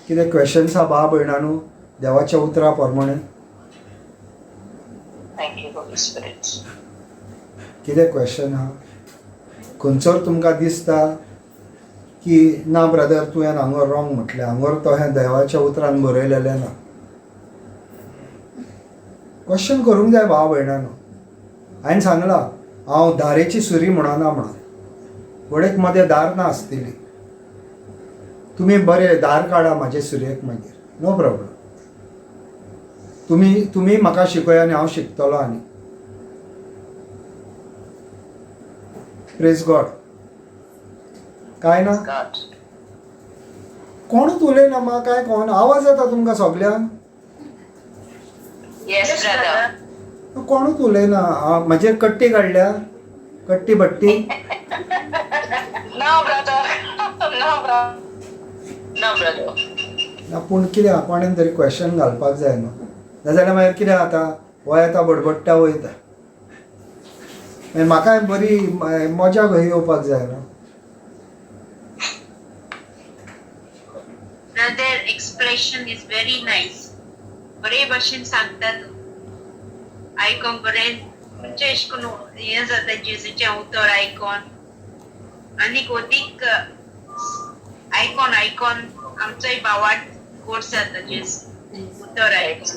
कितें क्वेश्चन्स आहा भाव भयणांनो देवाच्या उतरा प्रमाणे? कितें क्वेश्चन आहा? खंयचोर तुमकां दिसता की ना ब्रदर तुवें हांगर रॉंग म्हटलें, हांगर तो हें देवाच्या उतरान बरयलेलें ना? क्वेश्चन करूंक जाय भाव भयणांनो. हांवें सांगलां हांव धारेची सुरी म्हणना म्हणून. वडेक मदें धार ना आसतली. तुमी बरें धार काडा म्हाजे सुरयेक मागीर, नो प्रॉब्लम. तुमी म्हाका शिकया आनी हांव शिकतलो. आनी प्रेज गॉड. काय ना कोणूच उलयना म्हाका काय कोण. आवाज येता तुमकां सगळ्यांक? कोणूच उलयना. म्हाजेर कट्टी काडल्या, कट्टी भट्टी. पूण कितें कोणें तरी क्वेश्चन घालपाक जाय न्हू. नाजाल्यार मागीर कितें जाता, हो येता बडबडटा वयता. म्हाकाय बरी मजा खंय येवपाक जाय न्हू. Brother, expression is very nice. बरे भाशेन सांगता तूं. आयकोंक बरें म्हणजे अशें करून हें जाता जेजूचें उतर आयकोन. आनीक अदीक आयकोन आमचोय भावार्थ गोड जाता जेजू उतर आयकोन.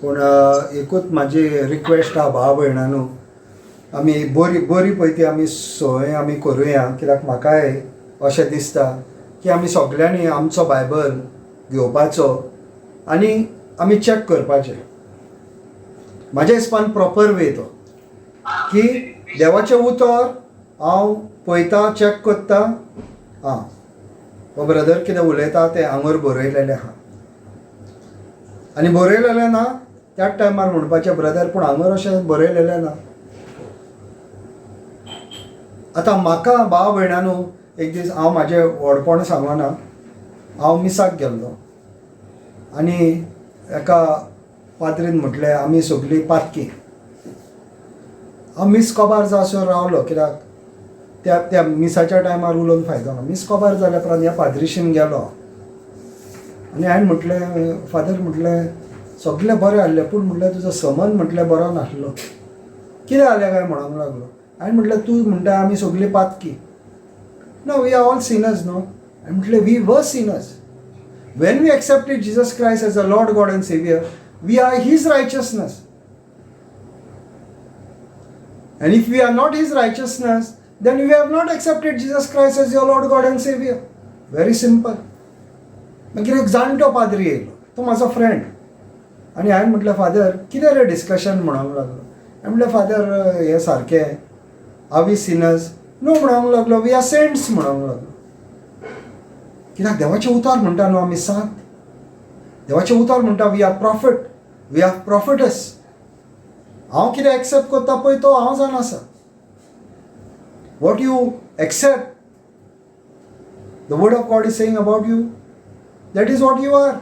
पूण एकूच म्हाजी रिक्वेस्ट आहा भाव भयणांनो, आमी बरी पळय ती आमी सोय आमी करुया. कित्याक म्हाकाय अशें दिसता की आमी सगळ्यांनी आमचो बायबल घेवपाचो आनी आमी चॅक करपाचें. म्हाज्या हिसपान प्रॉपर वे तो की देवाचें उतर हांव पळयतां, चॅक करता. हो ब्रदर कितें उलयता तें हांगर बरयलेलें आहा आनी बरयलेलें ना त्याच टायमार म्हणपाचें ब्रदर पूण हांगर अशें बरयलेलें ना. आतां म्हाका भाव भयणांनो एक दीस हांव म्हाजें व्हडपण सांगना, हांव मिसाक गेल्लो आनी एका पाद्रीन म्हटलें आमी सगळीं पातकी. हांव मिस कबार जासर रावलो कित्याक त्या मिसाच्या टायमार उलोवन फायदो ना. मिस कबार जाल्या उपरांत ह्या पाद्रीशीन गेलो आनी हांवें म्हटलें फादर म्हटलें सगळें बरें आहलें पूण म्हटलें तुजो समन म्हटलें बरो नासलो. कितें जालें काय म्हणूंक लागलो. हांवें म्हटलें तूं म्हणटा आमी सगळीं पातकी. No, we are all sinners, no? And we were sinners. When we accepted Jesus Christ as our Lord, God and Savior, we are His righteousness. And if we are not His righteousness, then we have not accepted Jesus Christ as your Lord, God and Savior. Very simple. मागीर एक जाणटो पाद्री येयलो, तो म्हाजो friend. आनी हांवें म्हटलें फादर कितें रे डिस्कशन म्हणूंक लागलो. हांवें म्हटलें फादर हें सारकें, आर वी सिनर्स? नो म्हणूंक लागलो, वी आर सेंट्स म्हणूंक लागलो. कित्याक देवाचें उतर म्हणटा न्हू आमी सांत. देवाचें उतर म्हणटा we are prophet, we are prophets. हांव कितें एक्सेप्ट करता पळय तो हांव जावन आसा. What you accept the word of God is saying about you, that is what you are.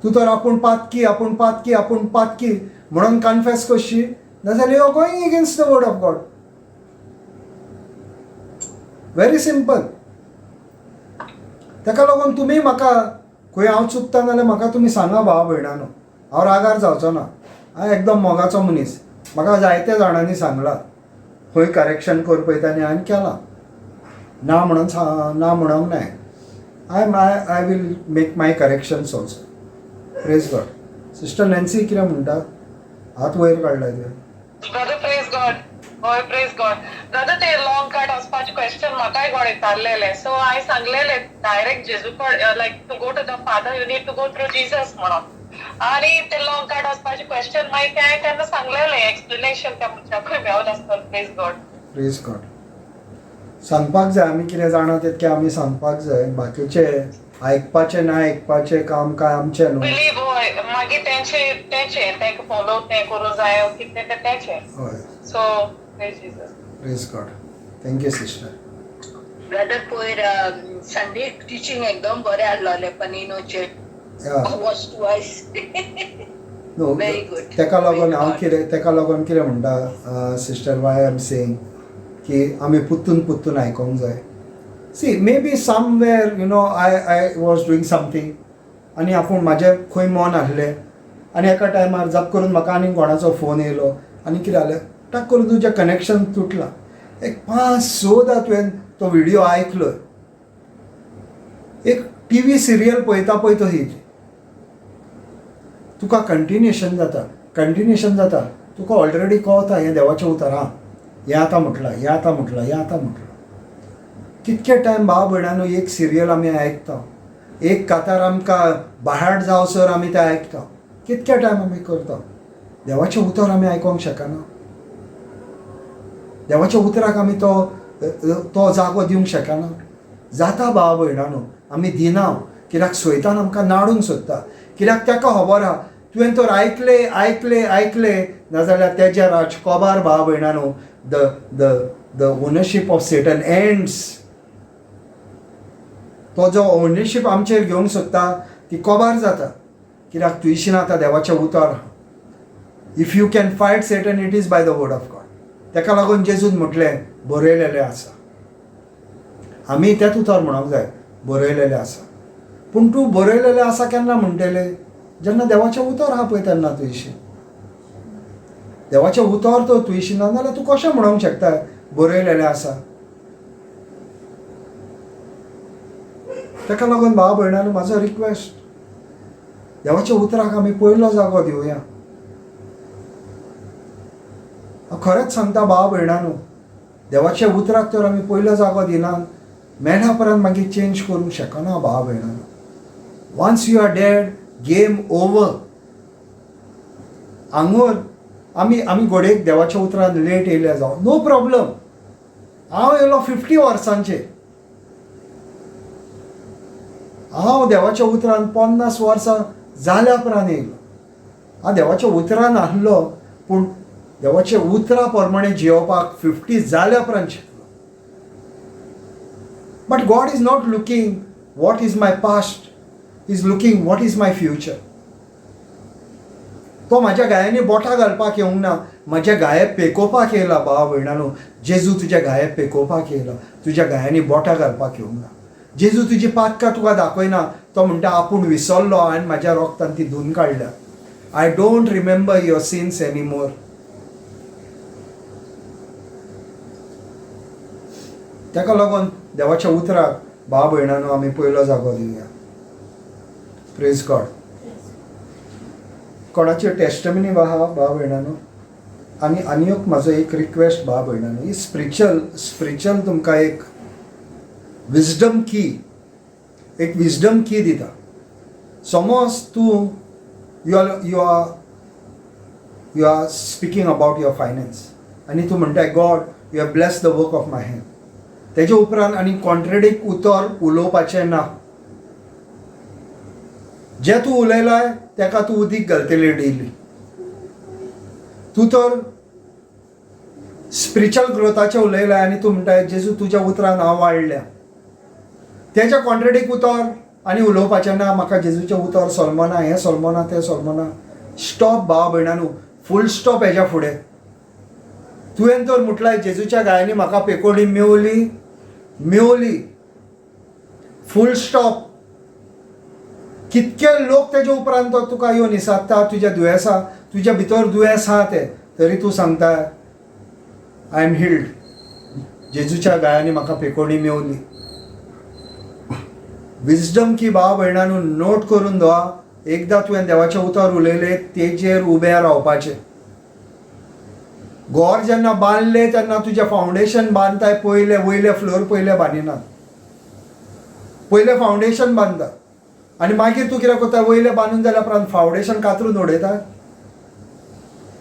तूं तर आपूण पातकी म्हणून कन्फेस करशी, नाजाल्यार you are going against the word of God. Very simple. ताका लागून तुमी म्हाका खंय हांव चुकता जाल्यार म्हाका तुमी सांगा भाव भयणांनो. हांव रागार जावचो ना. हांव एकदम मोगाचो मनीस. म्हाका जायत्या जाणांनी सांगलां खंय करेक्शन कर पळयता आनी हांवें केलां. ना म्हणूंक ना. I will make my corrections also. Praise God. Sister Nancy कितें म्हणटा? हात वयर काडलाय तुवें. Brother, praise God. Oh, praise God. Brother, ते long cut वचपाचे question म्हाकाय कोण विचारलेले. So I सांगलेले direct Jesu like to go to the Father, you need to go through Jesus म्हणून. आणि ते long cut वचपाचे question माहिती आहे त्यांना सांगलेले explanation त्या मुखार मेळत असतात. Praise God. Praise God. सांगपाक जाय आमी कितें जाणा तितकें आमी सांगपाक जाय. बाकीचे आयकपाचें ना आयकपाचें काम काय आमचें न्हू. Believe होय मागीर तेंचे तेंका follow तें करूं जाय कितें तें तेंचे. हय. So praise Jesus. Praise God. Thank you, sister. Brother पयर संडे टिचिंग एकदम बरें आसलोलें पनिनोचे Yeah. Watch twice No, Very good. तेका लागून Very हांव good. तेका लागून कितें म्हणटा sister why I am saying की आमी पुत्तून आयकोंक जाय. See maybe somewhere you know I was doing something आनी आपूण म्हाजें खंय मन आहलें आनी एका टायमार जप करून म्हाका आनी कोणाचो फोन येयलो आनी कितें जालें टाक करून तुजें कनेक्शन तुटलां. एक 5-6दा तुवें तो व्हिडियो आयकलो. एक TV सिरियल पळयता पळय तो ही तुका कंटिन्युएशन जाता तुका ऑलरेडी कळता हें देवाचें उतर आं हें आतां म्हटलां. कितके टायम भाव भयणानो एक सिरियल आमी आयकता. एक कातार आमकां बाहाड जावसर आमी तें आयकता. कितके टायम आमी करता. देवाचें उतर आमी आयकोंक शकना. देवाच्या उतराक आमी तो जागो दिवंक शकना. जाता भाव भयणानो आमी दिना कित्याक सैतान आमकां नाडूंक सोदता. कित्याक ताका खबर आहा तुवें तर आयकलें नाजाल्यार तेज्या राजकोबार भाव भयणानो the ownership of Satan ends. तो जो ओनरशीप आमचेर घेवंक सोदता ती कोबार जाता. कित्याक तुयशीन आतां देवाचें उतर आहा. If you can fight Satan it is by the word of God. तेका लागून जेजून म्हटलें बरयलेलें आसा. आमी तेंच उतर म्हणूंक जाय बरयलेलें आसा. पूण तूं बरयलेलें आसा केन्ना म्हणटलें जेन्ना देवाचें उतर आहा पळय तेन्ना तुयशीन. देवाचें उतर तर तुयशीन ना जाल्यार तूं कशें म्हणूंक शकता बरयलेलें आसा. तेका लागून भाव भयणानो म्हाजो रिक्वेस्ट देवाच्या उतराक आमी पयलो जागो दिवया. हांव खरेंच सांगता भाव भयणानो देवाच्या उतराक तर आमी पयलो जागो दिनात मेळ्ळ्या उपरांत मागीर चेंज करूंक शकना भाव भयणानो. Once you are dead game over. हांगूर आमी घोडेक देवाच्या उतरान लेट येयले जावं नो प्रॉब्लम. हांव येयलो 50 वर्सांचेर. हांव देवाच्या उतरान 50 वर्सां जाल्या उपरांत येयलो. हांव देवाच्या उतरान आहलो पूण देवाच्या उतरा प्रमाणे जियोवपाक 50 जाल्या उपरांत शिकलो. But God is not looking what is my past. Is looking what is my future. तो म्हाज्या गायांनी बोटां घालपाक येवंक ना. म्हज्या गाये पेकोवपाक येयला भाव भयणानो. जेजू तुज्या गाये पेकोवपाक येयला. तुज्या गायांनी बोटां घालपाक येवंक ना. जेजू तुजी पातकां तुका दाखयना. तो म्हणटा आपूण विसरलो हांवें म्हाज्या रोगतान ती धुवन काडल्या. I don't remember your since anymore. तेका लागून देवाच्या उतराक भाव भयणानो आमी पयलो जागो दिवया. Praise God. कोणाची टेस्टमनी आहा भाव भयणानो. आनी एक म्हाजो एक रिक्वेस्ट भाव भयणानो ही स्पिरिच्युअल तुमकां एक विजडम की दिता. समज तूं you are speaking about your finance आनी तूं म्हणटाय God you have bless the work of my hand. तेजे उपरांत आनी कॉन्ट्रेडिक्ट उतर उलोवपाचें ना. जें तूं उलयलाय तेका तूं उदीक घालतलें डेली. तूं तर स्पिरिच्युअल ग्रोथाचें उलयलाय आनी तूं म्हणटाय जेजू तुज्या उतरान हांव वाडल्या. तेच्या कॉन्ट्रेडिक्ट उतर आनी उलोवपाचें ना. म्हाका जेजूचें उतर सोलमना हें सोलमना तें सोलमना. स्टॉप भाव भयणानो. फूल स्टॉप हेज्या फुडें. तुवें तर म्हटलाय जेजूच्या गायांनी म्हाका पेकोडी मेवली. Full stop. कितके लोक तेजे उपरांत तो तुका येवन निसादता तुज्या दुयेंसा तुज्या भितर दुयेंस आहा तें तरी तूं सांगता आय एम हिल्ड. जेजूच्या गायांनी म्हाका पेकोडी मेवली. विजडम की भाव भयणांनो नोट करून दवा. एकदा तुवें देवाचे उतर उलयले तेजेर उबें रावपाचें. घर जेन्ना बांदले तेन्ना तुजें फावंडेशन बांदताय पयले वयले फ्लोर पयले बांदिनात. पयले फावंडेशन बांदता आनी मागीर तूं कितें करता वयले बांदून जाल्या उपरांत फावंडेशन कातरून उडयता.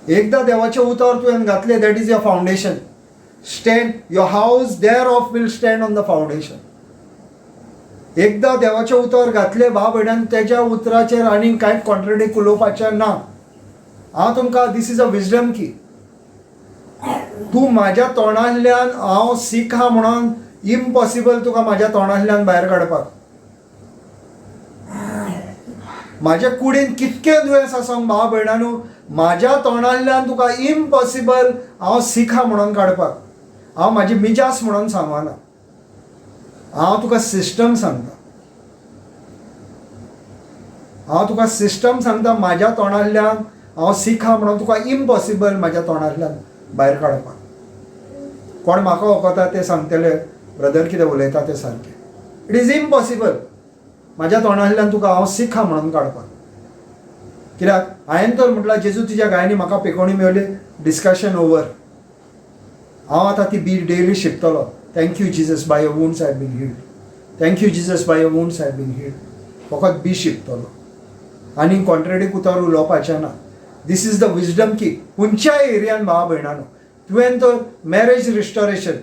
एकदा देवाचे उतर तुवें घातले that is your foundation. Stand your house there of will stand on the foundation. एकदा देवाचे उतर घातले भाव भयणान तेज्या उतराचेर आनी कांय कॉन्ट्रडिक्ट उलोवपाचें ना. हांव तुमकां दीस इज अ विजडम की. तूं म्हाज्या तोंडांतल्यान हांव सीख आहा म्हणून इम्पॉसिबल तुका म्हाज्या तोंडांतल्यान भायर काडपाक. म्हाज्या कुडीन कितकें दुयेंस आसूंक भाव भयणांनो म्हाज्या तोंडांतल्यान तुका इम्पॉसिबल हांव सीख आहा म्हणून काडपाक. हांव म्हाजी मिजास म्हणून सांगना. हांव तुका सिस्टम सांगता. हांव तुका सिस्टम सांगता म्हाज्या तोंडांतल्यान हांव सीख आहा म्हणून तुका इम्पॉसिबल म्हाज्या तोंडांतल्यान भायर काडपाक. कोण म्हाका वळखता ते सांगतले ब्रदर कितें उलयता तें सारकें. इट इज इम्पॉसिबल म्हाज्या तोंडांतल्यान तुका हांव सीख आहा म्हणून काडपाक. कित्याक हांवें तर म्हटलां जेजू तुज्या गायांनी म्हाका पेकोवणी मेवली डिस्कशन ओवर. हांव आतां ती बी डेली शिकतलो. Thank you Jesus by your wounds I have been healed. Thank you Jesus by your wounds I have been healed. फकत बी शिकतलो आनी कॉन्ट्रेडिक्ट उतर उलोवपाचें ना. दीस इज द विजडम की. खंयच्याय एरियान भाव भयणांनो तुवें तर मॅरेज रिस्टोरेशन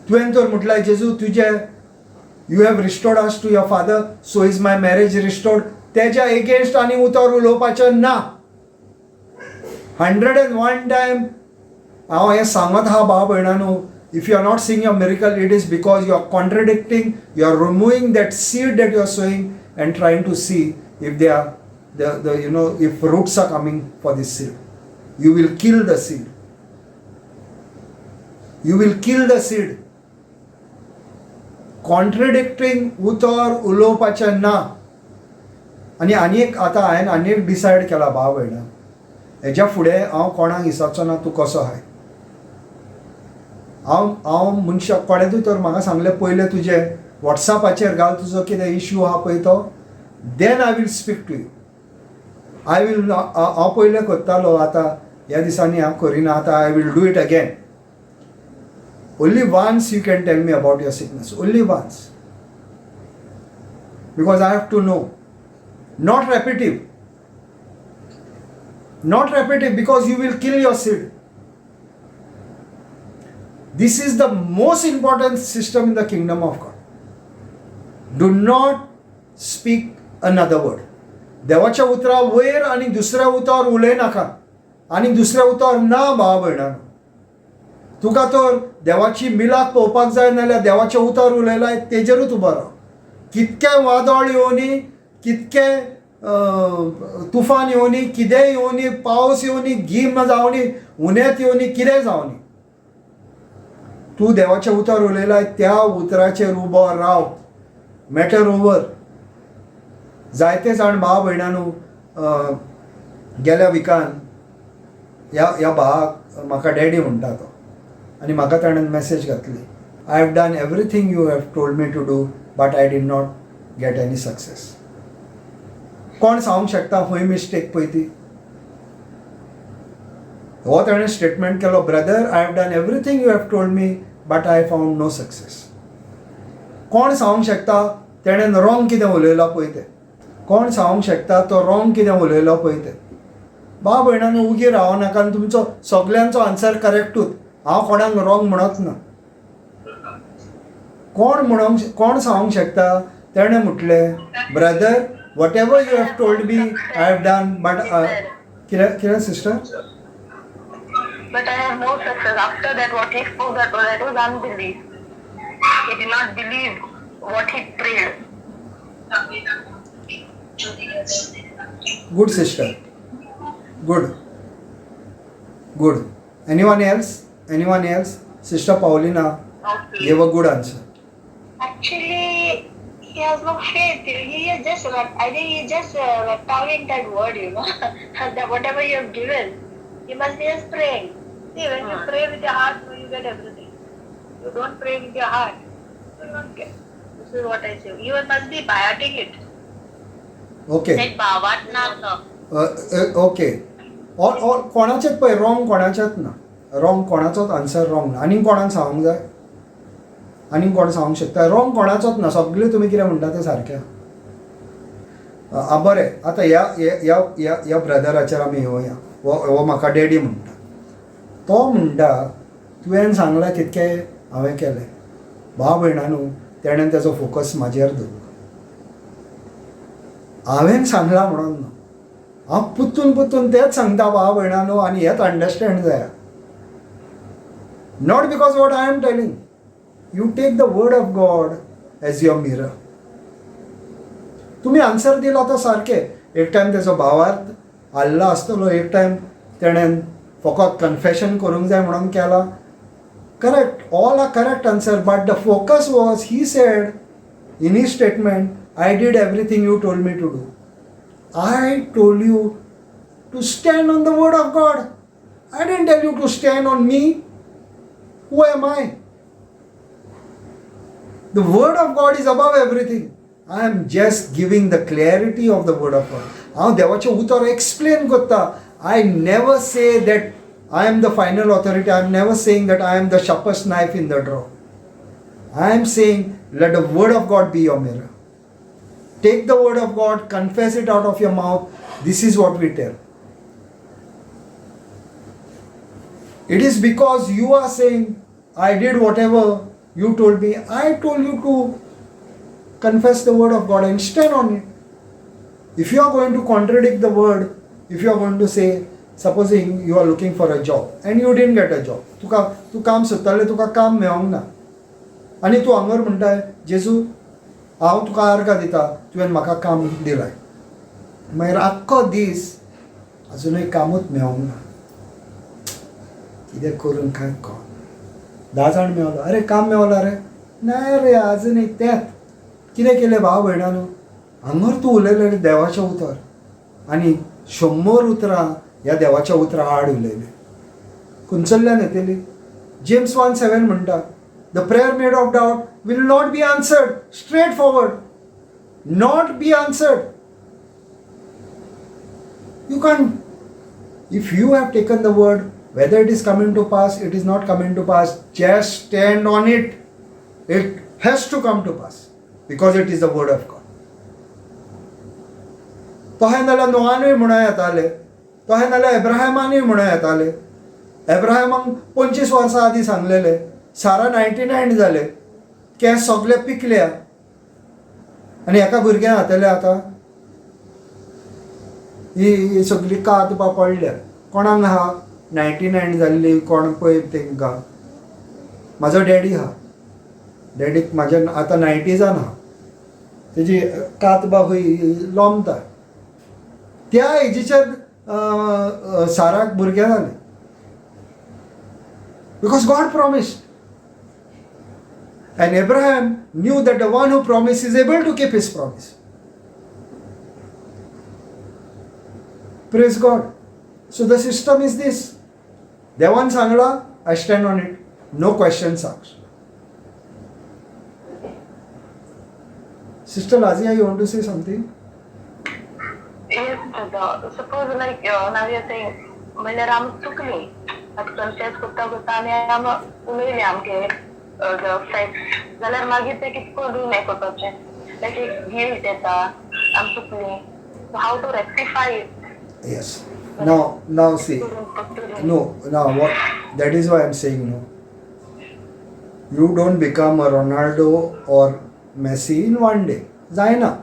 तुवें तर म्हटल्यार जेजू तुजे you have restored us to your father so is my marriage restored. तेज्या एगेन्स्ट आनी उतर उलोवपाचें ना. 101 टायम हांव हें सांगत आहा भाव भयणांनो. If you are not seeing your miracle, it is because you are contradicting, you are removing that seed that you are sowing and trying to see if they are, if roots are coming for this seed. You will kill the seed. You will kill the seed. Contradicting उतर उलोवपाचें ना. आनी एक आतां हांवें आनी एक decide केला भाव भयणां. हेज्या फुडें हांव कोणाक विचारचो ना तूं कसो आहाय. हांव मनशाक कोणेतूय तर म्हाका सांगलें पयलें तुजें वॉट्सॅपाचेर घाल तुजो कितें इश्यू आहा पळय तो. Then I will speak to you. हांव पयलें करतालो आतां ह्या दिसांनी हांव करिना. आतां I will do it again. Only once you can tell me about your sickness. Only once. Because I have to know. Not repetitive. Not repetitive because you will kill your seed. This is the most important system in the kingdom of God. Do not speak another word. देवाच्या उतरा वयर आनी दुसऱ्या उतर उलयनाका. आनी दुसऱ्या उतर ना भाव भयणांनो. तुका तर देवाची मिलाक पळोवपाक जाय नाल्यार देवाचे उतर उलयलाय तेजेरूच उबो राव. कितके वादळ येवनी कितके तुफान येवनी कितेंय येवनी पावस येवनी गीम जावनी उनेत येवनी कितेंय जावनी तूं देवाचें उतर उलयलाय त्या उतराचेर उबो राव. Matter over. जायते जाण भाव भयणांनो गेल्या विकान ह्या भावाक म्हाका डॅडी म्हणटा तो आनी म्हाका ताणें मॅसेज घातली. I have done everything you have told me to do but I did not get any success. कोण सांगूंक शकता खंय मिस्टेक पळय ती. हो ताणें स्टेटमेंट केलो brother I have done everything you have told me but I found no success. कोण सांगूंक शकता तेणें रॉंग कितें उलयलां पळय तें. कोण सांगूंक शकता तो रॉंग कितें उलयलो पळय तें. भाव भयणांनो उगी रावनाका आनी तुमचो सगल्यांचो आन्सर करेक्टूच. हांव कोणाक रॉंग म्हणत ना. कोण सांगूंक शकता तेणें म्हटलें brother whatever you have told me I have done but kira sister but I have no success. After that what he spoke that was unbelief. He did not believe what he prayed. Good sister. Good. Anyone else? Sister Paulina gave a good answer. Actually he has no faith. He is just I think he just tolling that word, that whatever you have given, he must be just praying. See, when you pray with your heart, you get everything. You don't pray with your heart, you don't get. is what I say. You must be biotic it. Okay Like भावात नातं. Okay कोणाचेच पळय wrong कोणाचेच ना wrong कोणाचोच answer wrong ना आनीक कोणाक सांगूंक जाय आनीक कोण सांगूंक शकता रॉंग कोणाचोच ना सगळें तुमी कितें म्हणटा तें सारकें बरें आतां ह्या ब्रदराचेर आमी येवया हो म्हाका डॅडी म्हणटा तो म्हणटा तुवें सांगलां तितकें हांवें केलें भाव भयणानू तेणें तेजो फोकस म्हाजेर दवरलो हांवें सांगलां म्हणून न्हू हांव पुतून तेच सांगता भाव भयणानू आनी हेच अंडरस्टँड जाया not because what I am telling you take the word of God as your mirror तुमी आन्सर दिलो तो सारकें एक टायम तेजो भावार्थ हाल्लो आसतलो एक टायम तेणें फकत कन्फेशन करूंक जाय म्हणून केला correct all are correct answer but the focus was he said in his statement I did everything you told me to do I told you to stand on the word of God. I didn't tell you to stand on me. Who am I? The word of God is above everything. I am just giving the clarity of the word of God. हांव देवाचें उतर explain करता. I never say that I am the final authority. I am never saying that I am the sharpest knife in the drawer. I am saying let the word of God be your mirror. Take the word of God, confess it out of your mouth. This is what we tell. It is because you are saying, I did whatever you told me. I told you to confess the word of God and stand on it. If you are going to contradict the word, if you are going to say, supposing you are looking for a job and you didn't get a job, तू काम सोदतालें तुका काम मेळोंक ना आनी तूं हांगर म्हणटाय जेजू हांव तुका आर्गां दिता तुवें म्हाका काम दिलाय मागीर आख्खो दीस अजुनूय कामूच मेळोंक ना कितें करून काय कळ 10 जाण मेळलो अरे काम मेळला रे ना रे आजुनूय तेंच कितें केलें भाव भयणानू हांगर तूं उलयलें देवाचें उतर आनी 100 उतरां ह्या देवाच्या उतरां आड उलयलें खंयसरल्यान येतली जेम्स 1:7 म्हणटा The prayer made of doubt will not be answered. Straightforward. Not be answered. You can't. If you have taken the word, whether it is coming to pass, it is not coming to pass, just stand on it. It has to come to pass. Because it is the word of God. तोहे नाल्यार नोआनूय म्हणून येताले तोहे नाल्यार एब्राहिमानूय म्हणून येताले एब्राहिमाक 25 वर्सां आदीं सांगलेलें सारा 99 जाले केंस सगळे पिकल्या आनी एका भुरग्यां जातलें आतां ही सगळी कात बा पडल्या कोणाक आहा 99 जाल्ली कोण पळय तेंकां म्हाजो डॅडी आहा डॅडीक म्हाज्या आतां 90s आहा तेजी कात बा खंय लोमता त्या एजीचेर साराक भुरगें जालें because God promised And Abraham knew that the one who promised is able to keep his promise. Praise God. So the system is this. Devan sangla, I stand on it. No questions asked. Sister Lazia, you want to say something? Yes, suppose like now you're saying, म्हणजे राम चुकली आता confess करता आनी आम उलयले आमगे जाल्यार मागीर ते कितको डू हें करपाचें लायक एक गिल्ट येता आम चुकली so how to rectify it Yes. Now see. No, now what? That is why I'm saying no. You don't become a Ronaldo or Messi in one day. Zaina.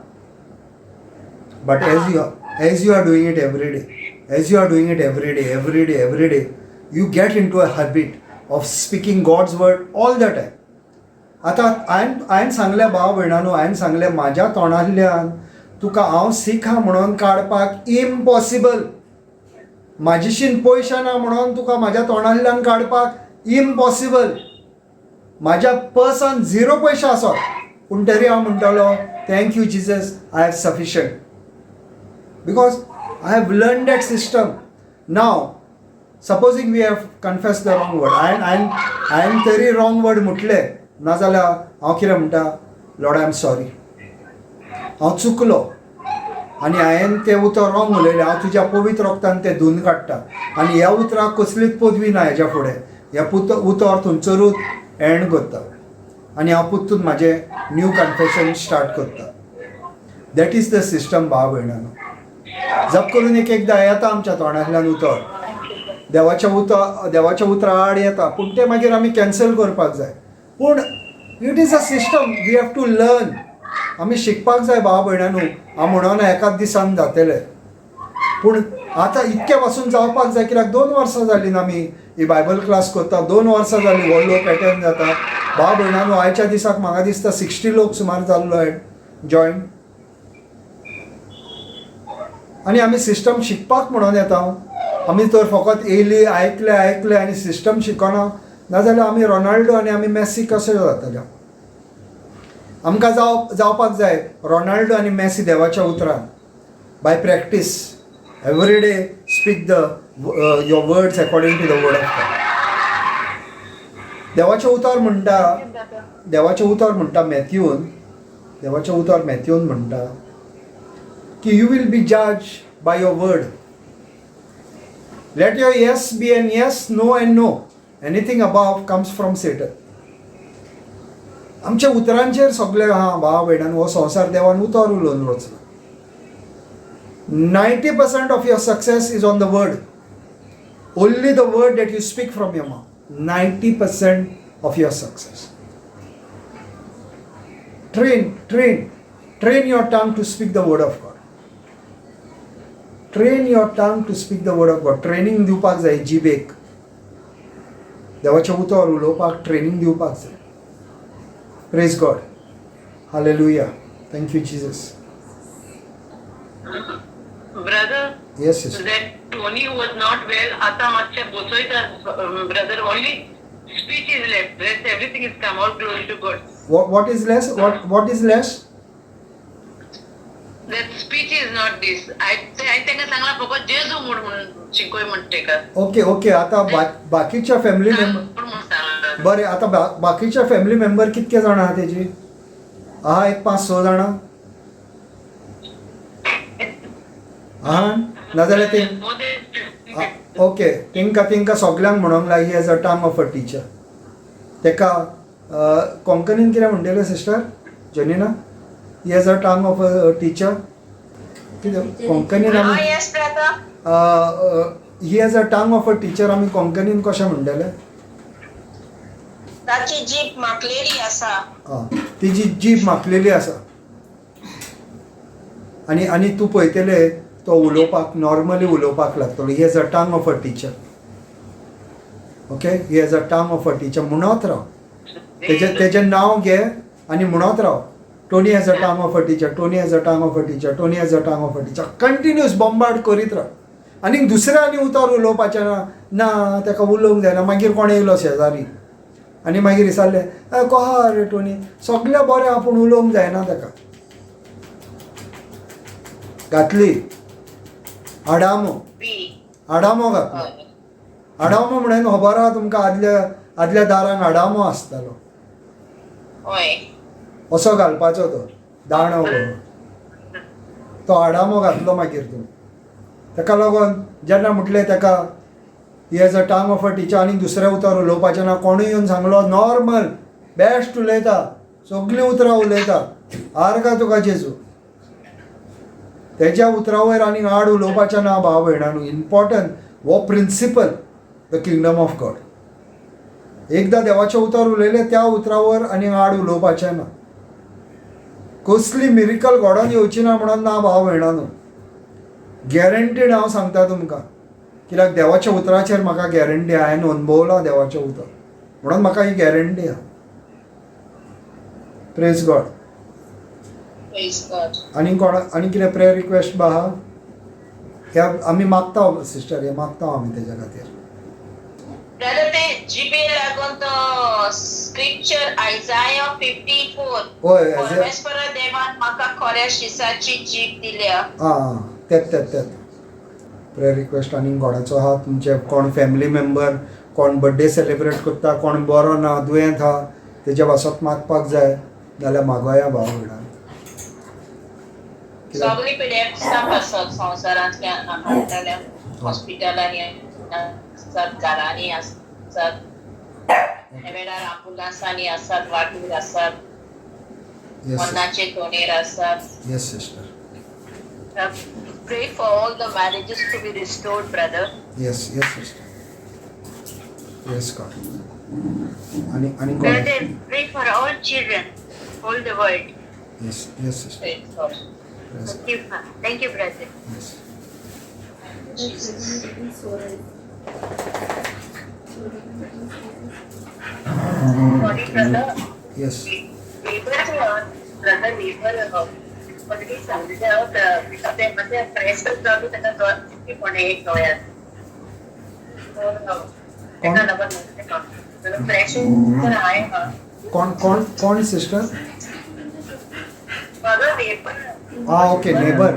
But as you are doing it every day, you get into a habit of speaking God's word all the time. आता हांवें सांगलें भाव भयणानू हांवें सांगलें म्हाज्या तोंडांतल्यान तुका हांव सिखा म्हणून काडपाक इम्पॉसिबल म्हाजेशीन पयशे ना म्हणून तुका म्हाज्या तोंडांतल्यान काडपाक इम्पॉसिबल म्हाज्या पर्सान 0 पयशे आसत पूण तरी हांव म्हणटलो thank you Jesus I have sufficient because I have learn that system now supposing we have confess the wrong word हांवें तरी रॉंग वर्ड म्हटले नाजाल्यार हांव कितें म्हणटा लॉर्ड आय एम सॉरी, हांव चुकलो आनी हांवें तें उतर रॉंग उलयलें, हांव तुज्या पवित्र रोगतान तें धुवन काडटा आनी ह्या उतराक कसलीच पदवी ना हेज्या फुडें. हें उतर थंयसरूच एंड करता आनी हांव पुत्तून म्हाजें न्यू कन्फेशन स्टार्ट करता. दॅट इज द सिस्टम भाव भयणानो. जप करून एक एकदां येता आमच्या तोंडांतल्यान उतर, देवाच्या उतरा आड येता, पूण तें मागीर आमी कॅन्सल करपाक जाय. पूण it is a system, we have to learn. आमी शिकपाक जाय भाव भयणानो. हांव म्हणोना एकाच दिसान जातलें, पूण आतां इतके पासून जावपाक जाय. कित्याक 2 वर्सां जालीं ना आमी ही बायबल क्लास करता, 2 वर्सां जालीं व्हडलो पॅटर्न जाता. भाव भयणानो, आयच्या दिसाक म्हाका दिसता 60 लोक सुमार जाल्लो जॉयन. आनी आमी सिस्टम शिकपाक म्हणून येता. आमी तर फकत येयली आयकले आनी सिस्टम शिकना, नाजाल्यार आमी रोनाल्डो आनी आमी मॅसी कशे जातले. आमकां जावपाक जाय रोनाल्डो आनी मॅसी देवाच्या उतरान. By practice every day speak your words according to the word of God. देवाचें उतर म्हणटा मॅथ्यून म्हणटा की यू विल बी जज by your word. Let your yes be an yes, no and no. Anything above comes from Satan. आमच्या उतरांचेर सगळे भाव भयणानो, हो संवसार देवान उतर उलोवन वचना. 90% of your success is on the word. Only the word that you speak from your mouth. 90% of your success. Train your tongue to speak the word of God. Train your tongue to speak the word of God. Training दिवपाक जाय जिबेक. देवाचें उतर उलोवपाक training दिवपाक जाय. Praise God. Hallelujah. Thank you, Jesus. Brother, Yes, yes. that Tony was not well. Ata matcha bosoita, brother. Only speech is left. Rest everything is come. All glory to God. What is less? What is less? That speech is not this. I think सांगला फक्त जेजू म्हणून शिकोय म्हणते का. Okay. आता बाकीच्या family member बरें. आता बाकीच्या फॅमिली मेंबर कितके जाण आहा तेजी? आहा एक 5-6 जाणां आहा, नाजाल्यार ते ओके. तेंकां सगल्यांक म्हणूंक लाय he age a tongue of a teacher. तेका कोंकणीन कितें म्हणटलें sister Janina? He age a tongue of a teacher. कितें कोंकणीन आमी he age a tongue of a teacher आमी कोंकणीन कशें म्हणटले? ताची जीभ माकलेली आसा. तिची जीभ माकलेली आसा. आनी तूं पळयतले तो उलोवपाक नॉर्मली उलोवपाक लागतलो. He age a tongue of a teacher. Okay, he age a tongue of a teacher. म्हणत राव, तेजें नांव घे आनी म्हणत राव. Tony has a tongue of a teacher, Tony has a tongue of a teacher, Tony has a tongue of a teacher. Continuous bombard करीत राव. आनी दुसऱ्यांनी उतर उलोवपाचें ना, ताका उलोवंक जायना. मागीर कोण येयलो शेजारी आनी मागीर विचारलें कहा रे टोनी, सगळें बरें आहा पूण उलोवंक जायना ताका. घातली आडामो घातलो. आडामो म्हणून खबर आहा तुमकां? आदल्या दारांक आडामो आसतालो. असो घालपाचो तो दाणो करून. तो आडामो घातलो मागीर तूं. ताका लागून जेन्ना म्हटलें ताका he age a tongue of a teacher आनी दुसरें उतर उलोवपाचें ना, कोणूय येवन सांगलो नॉर्मल बेस्ट उलयता, सगळीं उतरां उलयता, आर का तुका जेजू. तेज्या उतरा वयर आनी आड उलोवपाचें ना भाव भयणानो. इम्पॉर्टंट हो principle the kingdom of God. एकदां देवाचें उतर उलयलें त्या उतरावर आनी आड उलोवपाचें ना. कसली मिरिकल गॉडान येवची ना म्हणून ना भाव भयणानो. गॅरंटीड हांव सांगता तुमकां. कित्याक देवाच्या उतराचेर म्हाका गॅरंटी आहा. हांवें अनुभवलां देवाचें उतर म्हणून म्हाका ही गॅरंटी आहा. Praise God. आनी कितें प्रेयर रिक्वेस्ट बा आहा? ह्या आमी मागता सिस्टर, हे मागता आमी तेज्या खातीर. ब्रदर ते जीबे लागून तो स्क्रिप्चर आयजाया 54. होय, परमेश्वरा देवान म्हाका खऱ्या शिसाची जीब दिल्या. तेच प्रेयर रिक्वेस्ट आनी कोणाचो आहा तुमचे? कोण फॅमिली मेंबर, कोण बर्थडे सेलिब्रेट करता, कोण बरो ना दुयेंत आहा, तेज्या वासत मागपाक जाय. नाल्यार मागोया भाव भयणां. सगळी पिड्यार स्टाफ आसत संवसारांतल्यान हाडटल्या हॉस्पिटलांनी आसतात घरांनी आसतात हे वेळार आंबुलन्सांनी आसात वाटूर आसात मन्नाचे तोणेर आसात. Yes sister. Pray for all the marriages to be restored, brother. Yes sister. Yes God. आणि कोण? Brother, pray for all children, all the world. Yes sister. Praise God. Thank you, brother. Yes. Sorry, brother. Yes. Brother, already सांगितलं त्यामध्ये pressure चालू त्याचा कोणी एक होया pressure आहे हा कोण सिस्टर? माझं ते ओके. नेबर.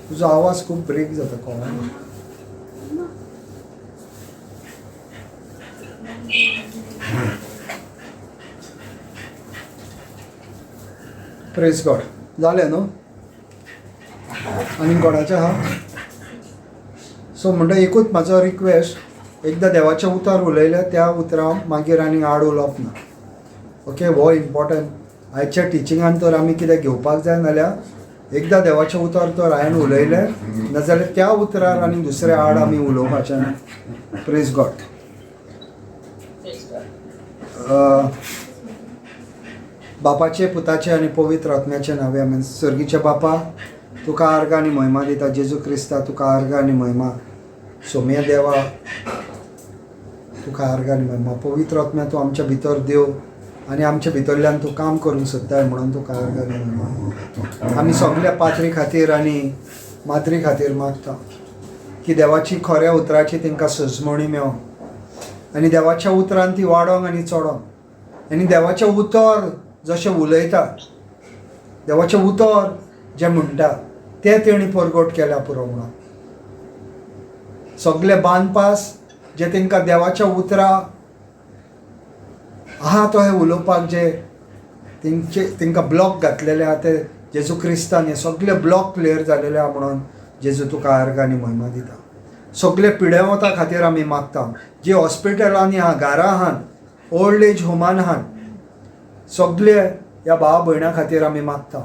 तुझा आवाज खूप ब्रेक जाता कोण? Praise God. जालें न्हू? आनी गॉडाचें आहा. सो म्हणटा एकूच म्हाजो रिक्वेस्ट, एकदां देवाचें उतर उलयलें त्या उतरां मागीर आनी आड उलोवप ना. ओके, हो इम्पॉर्टंट. आयच्या टिचिंगान तर आमी कितें घेवपाक जाय नाल्यार एकदां देवाचें उतर तर हांवें उलयलें नाजाल्यार त्या उतरार आनी दुसरे आड आमी उलोवपाचें ना. Praise God. बापाचे, पुताचे आनी पवित्र आत्म्याचे नावे आमेन. सर्गीचे बापा, तुका अर्घ आनी महिमा दिता. जेजू क्रिस्ता, तुका अर्घ आनी महिमा. सोम्य देवा, तुका अर्घ आनी महिमा. पवित्र आत्म्या, तूं आमच्या भितर देव आनी आमच्या भितरल्यान तूं काम करूंक सोदताय म्हणून तुका अर्घ आनी महिमा. आमी सगळ्या पात्री खातीर आनी मात्री खातीर मागता की देवाची खऱ्या उतराची तांकां सजमणी मेळो आनी देवाच्या उतरान ती वाडोंक आनी चडोंक आनी देवाचें उतर जशें उलयता, देवाचें उतर जें म्हणटा तें तेणी परगट केल्या पुरो म्हणून. सगळे बांदपास जे तांकां देवाच्या उतरा आहा तो हे उलोवपाक जे तांकां ब्लॉक घातलेले आहा ते जेजू क्रिस्तान हे सगळे ब्लॉक क्लियर जालेले आहा म्हणून जेजू तुका अर्घ आनी महिमा दिता. सगळे पिडेवता खातीर आमी मागता. जे हॉस्पिटलांनी आहा, घरां आहात, ओल्ड एज होमान आहात, सगळे ह्या भावा भयणां खातीर आमी मागता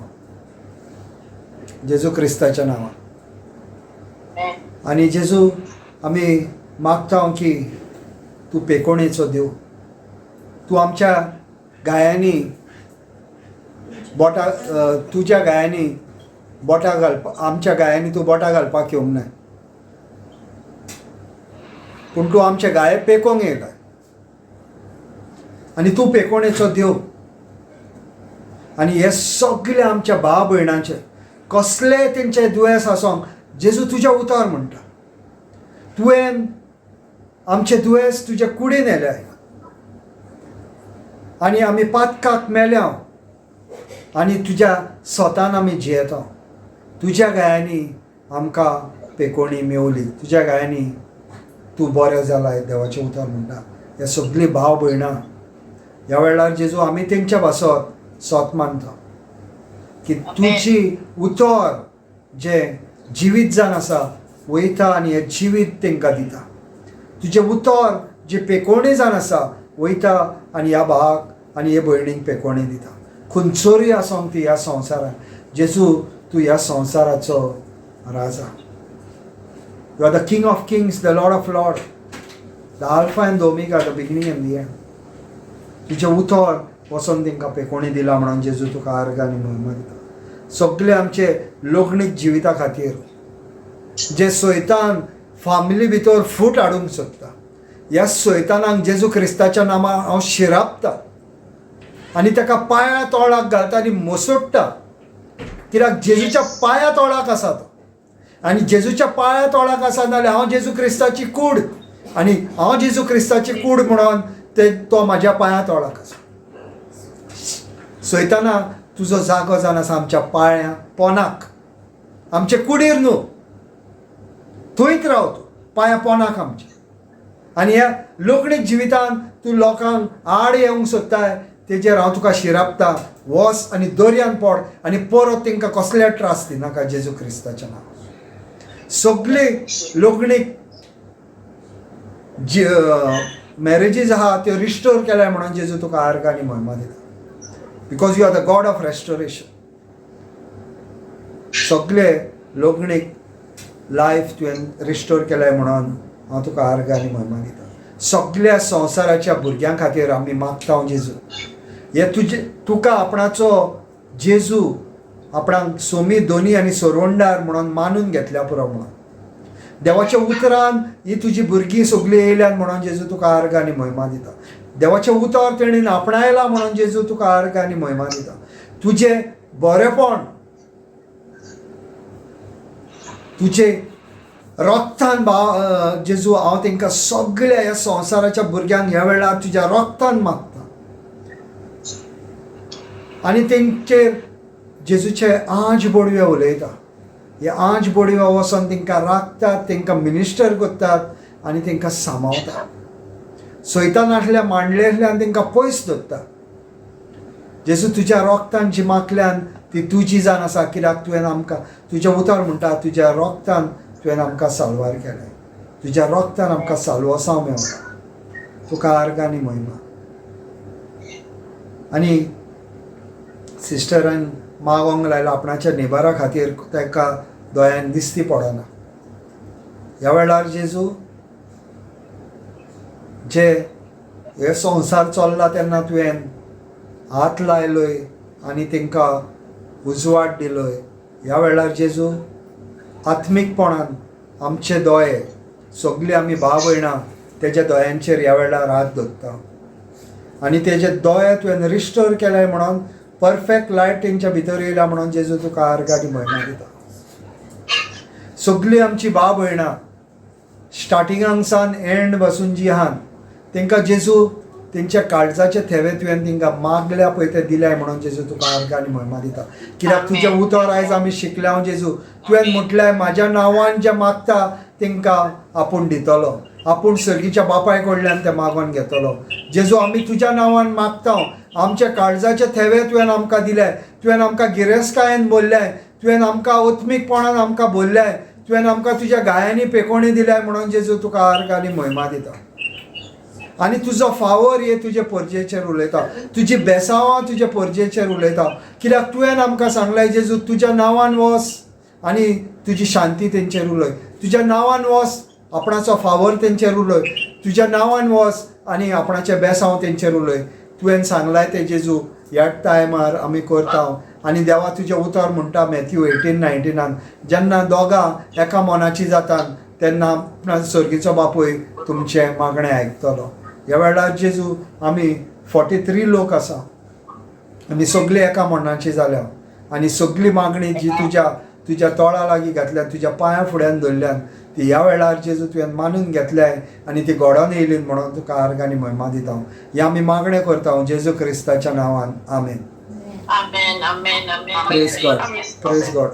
जेजू क्रिस्ताच्या नांवान. आनी जेजू आमी मागता की तूं पेकोणेचो देव. तूं आमच्या गायांनी बोटां, तुज्या गायांनी बोटां घालपाक, आमच्या गायांनी तूं बोटां घालपाक येवंक ना, पूण तूं आमचे गाये पेकोवंक येयलाय. आनी तूं पेकोणेचो देव. आनी हे सगळे आमच्या भाव भयणांचे कसलेय तेंचे दुयेंस आसूंक जेजू तुज्या उतर म्हणटा. तुवें आमचे दुयेंस तुज्या कुडीन येयल्याय आनी आमी पातकाक मेल्या आनी तुज्या स्वतान आमी जियेता. तुज्या गायांनी आमकां पेकोवणी मेवली. तुज्या गायांनी तूं बरें जालाय देवाचें उतर म्हणटा. हे सगळीं भाव भयणां ह्या वेळार जेजू आमी तेंच्या भासत सोत मानता की तुजी उतर जे जिवीत जावन आसा वयता आनी हें जिवीत तांकां दिता. तुजें उतर जे पेकोवणी जावन आसा वयता आनी ह्या भावाक आनी हे भयणीक पेकोवणी दिता. खंयचोरी आसूंक ती ह्या संवसारांत जेजू तूं ह्या संवसाराचो राजा. You are the king of kings, the lord of lord, the alpha and the omega, the beginning and the end. तुजें उतर वचोन तांकां पेकोवणी दिला म्हणून जेजू तुका अर्घ आनी महिमा दिता. सगळे आमचे लोकणीक जिविता खातीर जे सैतान फामिली भितर फूट हाडूंक सोदता, ह्या सैतानाक जेजू क्रिस्ताच्या नांवान हांव शिरापता आनी ताका पांयां तोळाक घालता आनी मोसोडटा. कित्याक जेजूच्या पांयां तोळाक आसा तो. आनी जेजूच्या पांयां तोळाक आसा नाल्यार हांव जेजू क्रिस्ताची कूड आनी हांव जेजू क्रिस्ताची कूड म्हणून तो म्हाज्या पांयां तोळाक आसा. सैताना तुजो जागो जावन आसा आमच्या पांयां पोनाक, आमचे कुडीर न्हू, थंयच राव तूं पांयां पोनाक आमच्या. आनी ह्या लोकणीक जिवितान तूं लोकांक आड येवंक सोदताय तेजेर हांव तुका शिरापता, वच आनी दर्यान पड आनी परत तांकां कसले त्रास दिनाका जेजू क्रिस्ताच्या नांवान. सगळे लोगणीक मॅरेजीस आहा त्यो रिस्टोर केल्याय म्हणून जेजू तुका आर्ग आनी महिमा दिता, because you are the God of restoration. सगळे लोगणीक लायफ तुवें रिस्टोर केल्याय म्हणून हांव तुका आर्ग आनी महिमा दिता. सगळ्या संवसाराच्या भुरग्यां खातीर आमी मागता जेजू, हे तुका आपणाचो जेजू आपणाक सोमी दोनी आनी सोरवंडार म्हणून मानून घेतल्या पुरो म्हणून. देवाच्या उतरान ही तुजी भुरगीं सगळीं येयल्यान म्हणून जेजू तुका आर्ग आनी महिमा दिता. देवाचें उतर तेणीन आपणायला म्हणून जेजू तुका आर्ग आनी महिमा दिता. तुजें बरेपण तुजें रोगतान जेजू हांव तांकां सगळ्या ह्या संवसाराच्या भुरग्यांक ह्या वेळार तुज्या रोगतान मागता आनी तेंचेर जेजूचे आंज बोडवे उलयता. हे आंज बोडवे वचोन तांकां राखतात, तांकां मिनिस्टर करतात आनी तांकां सांबाळतात. सैतानांतल्या मांडलेंतल्यान तांकां पयस दवरतात. जेजू तुज्या रोगतान जिमाकल्यान ती तुजी जाण आसा, कित्याक तुवें आमकां तुजें उतर म्हणटा तुज्या रोगतान तुवें आमकां साल्वार केलें, तुज्या रोगतान आमकां साल्वसांव मेवता. तुका आर्ग आनी महिमा. आनी सिस्टरान मागोंक लायला आपणाच्या नेबरा खातीर ताका दोळ्यान दिसती पडना. ह्या वेळार जेजू जे हे संवसार चल्ला तेन्ना तुवें हात लायलोय आनी तांकां उजवाड दिलोय. ह्या वेळार जेजू आत्मीकपणान आमचे दोळे सगळीं आमी भाव भयणां तेज्या दोळ्यांचेर ह्या वेळार हात दवरता आनी तेजे दोळे तुवें रिस्टोर केल्याय म्हणून परफेक्ट लायट तेंच्या भितर येयला म्हणून जेजू तुका आर्ग आनी महिमा दिता. सगळीं आमची भाव भयणां स्टार्टिंगांक सावन एंड पासून जी आहात तांकां जेजू तेंच्या काळजाचे थेवे तुवें तांकां मागल्या पळय ते दिल्याय म्हणून जेजू तुका आर्ग आनी महिमा दिता. कित्याक तुजें उतर आयज आमी शिकल्या जेजू तुवें म्हटल्यार म्हाज्या नांवान जे मागता तांकां आपूण दितलो, आपूण सर्गीच्या बापाय कडल्यान ते मागोन घेतलो. जेजू आमी तुज्या नांवान मागता, आमच्या काळजाचे थेवे तुवें आमकां दिले, तुवें आमकां गिरेस्तकायेन बोल्ल्याय, तुवें आमकां ओत्मीकपणान आमकां बोल्ल्याय, तुवें आमकां तुज्या गायांनी पेकोणी दिल्याय म्हणून जेजू तुका आर्ग आनी महिमा दिता. आनी तुजो फावर हे तुजे परजेचेर उलयता, तुजी बेसांवां तुजे परजेचेर उलयता. कित्याक तुवें आमकां सांगलें जेजू तुज्या नांवान वच आनी तुजी शांती तेंचेर उलय, तुज्या नांवान वच आपणाचो फावर तेंचेर उलय, तुज्या नांवान वच आनी आपणाचें बेसांव तेंचेर उलय. तुवें सांगलाय ते जेजू ह्या टायमार आमी करता. आनी देवा तुजें उतर म्हणटा मॅथ्यू 18:19 जेन्ना दोगां एका मनाची जातात तेन्ना सर्गीचो बापूय तुमचें मागणें आयकतलो. ह्या वेळार जेजू आमी 43 लोक आसा, आमी सगळीं एका मनाची जाल्या आनी सगळी मागणी जी तुज्या तोळा लागीं घातल्या, तुज्या पांया फुड्यान धरल्यान ती ह्या वेळार जेजू तुवें मानून घेतल्याय आनी ती घडोवन येयली म्हणून तुका आर्ग आनी महिमा दिता. हे आमी मागणें करता जेजू क्रिस्ताच्या नांवान. आमेन. Amen, amen, amen. Praise God, praise God.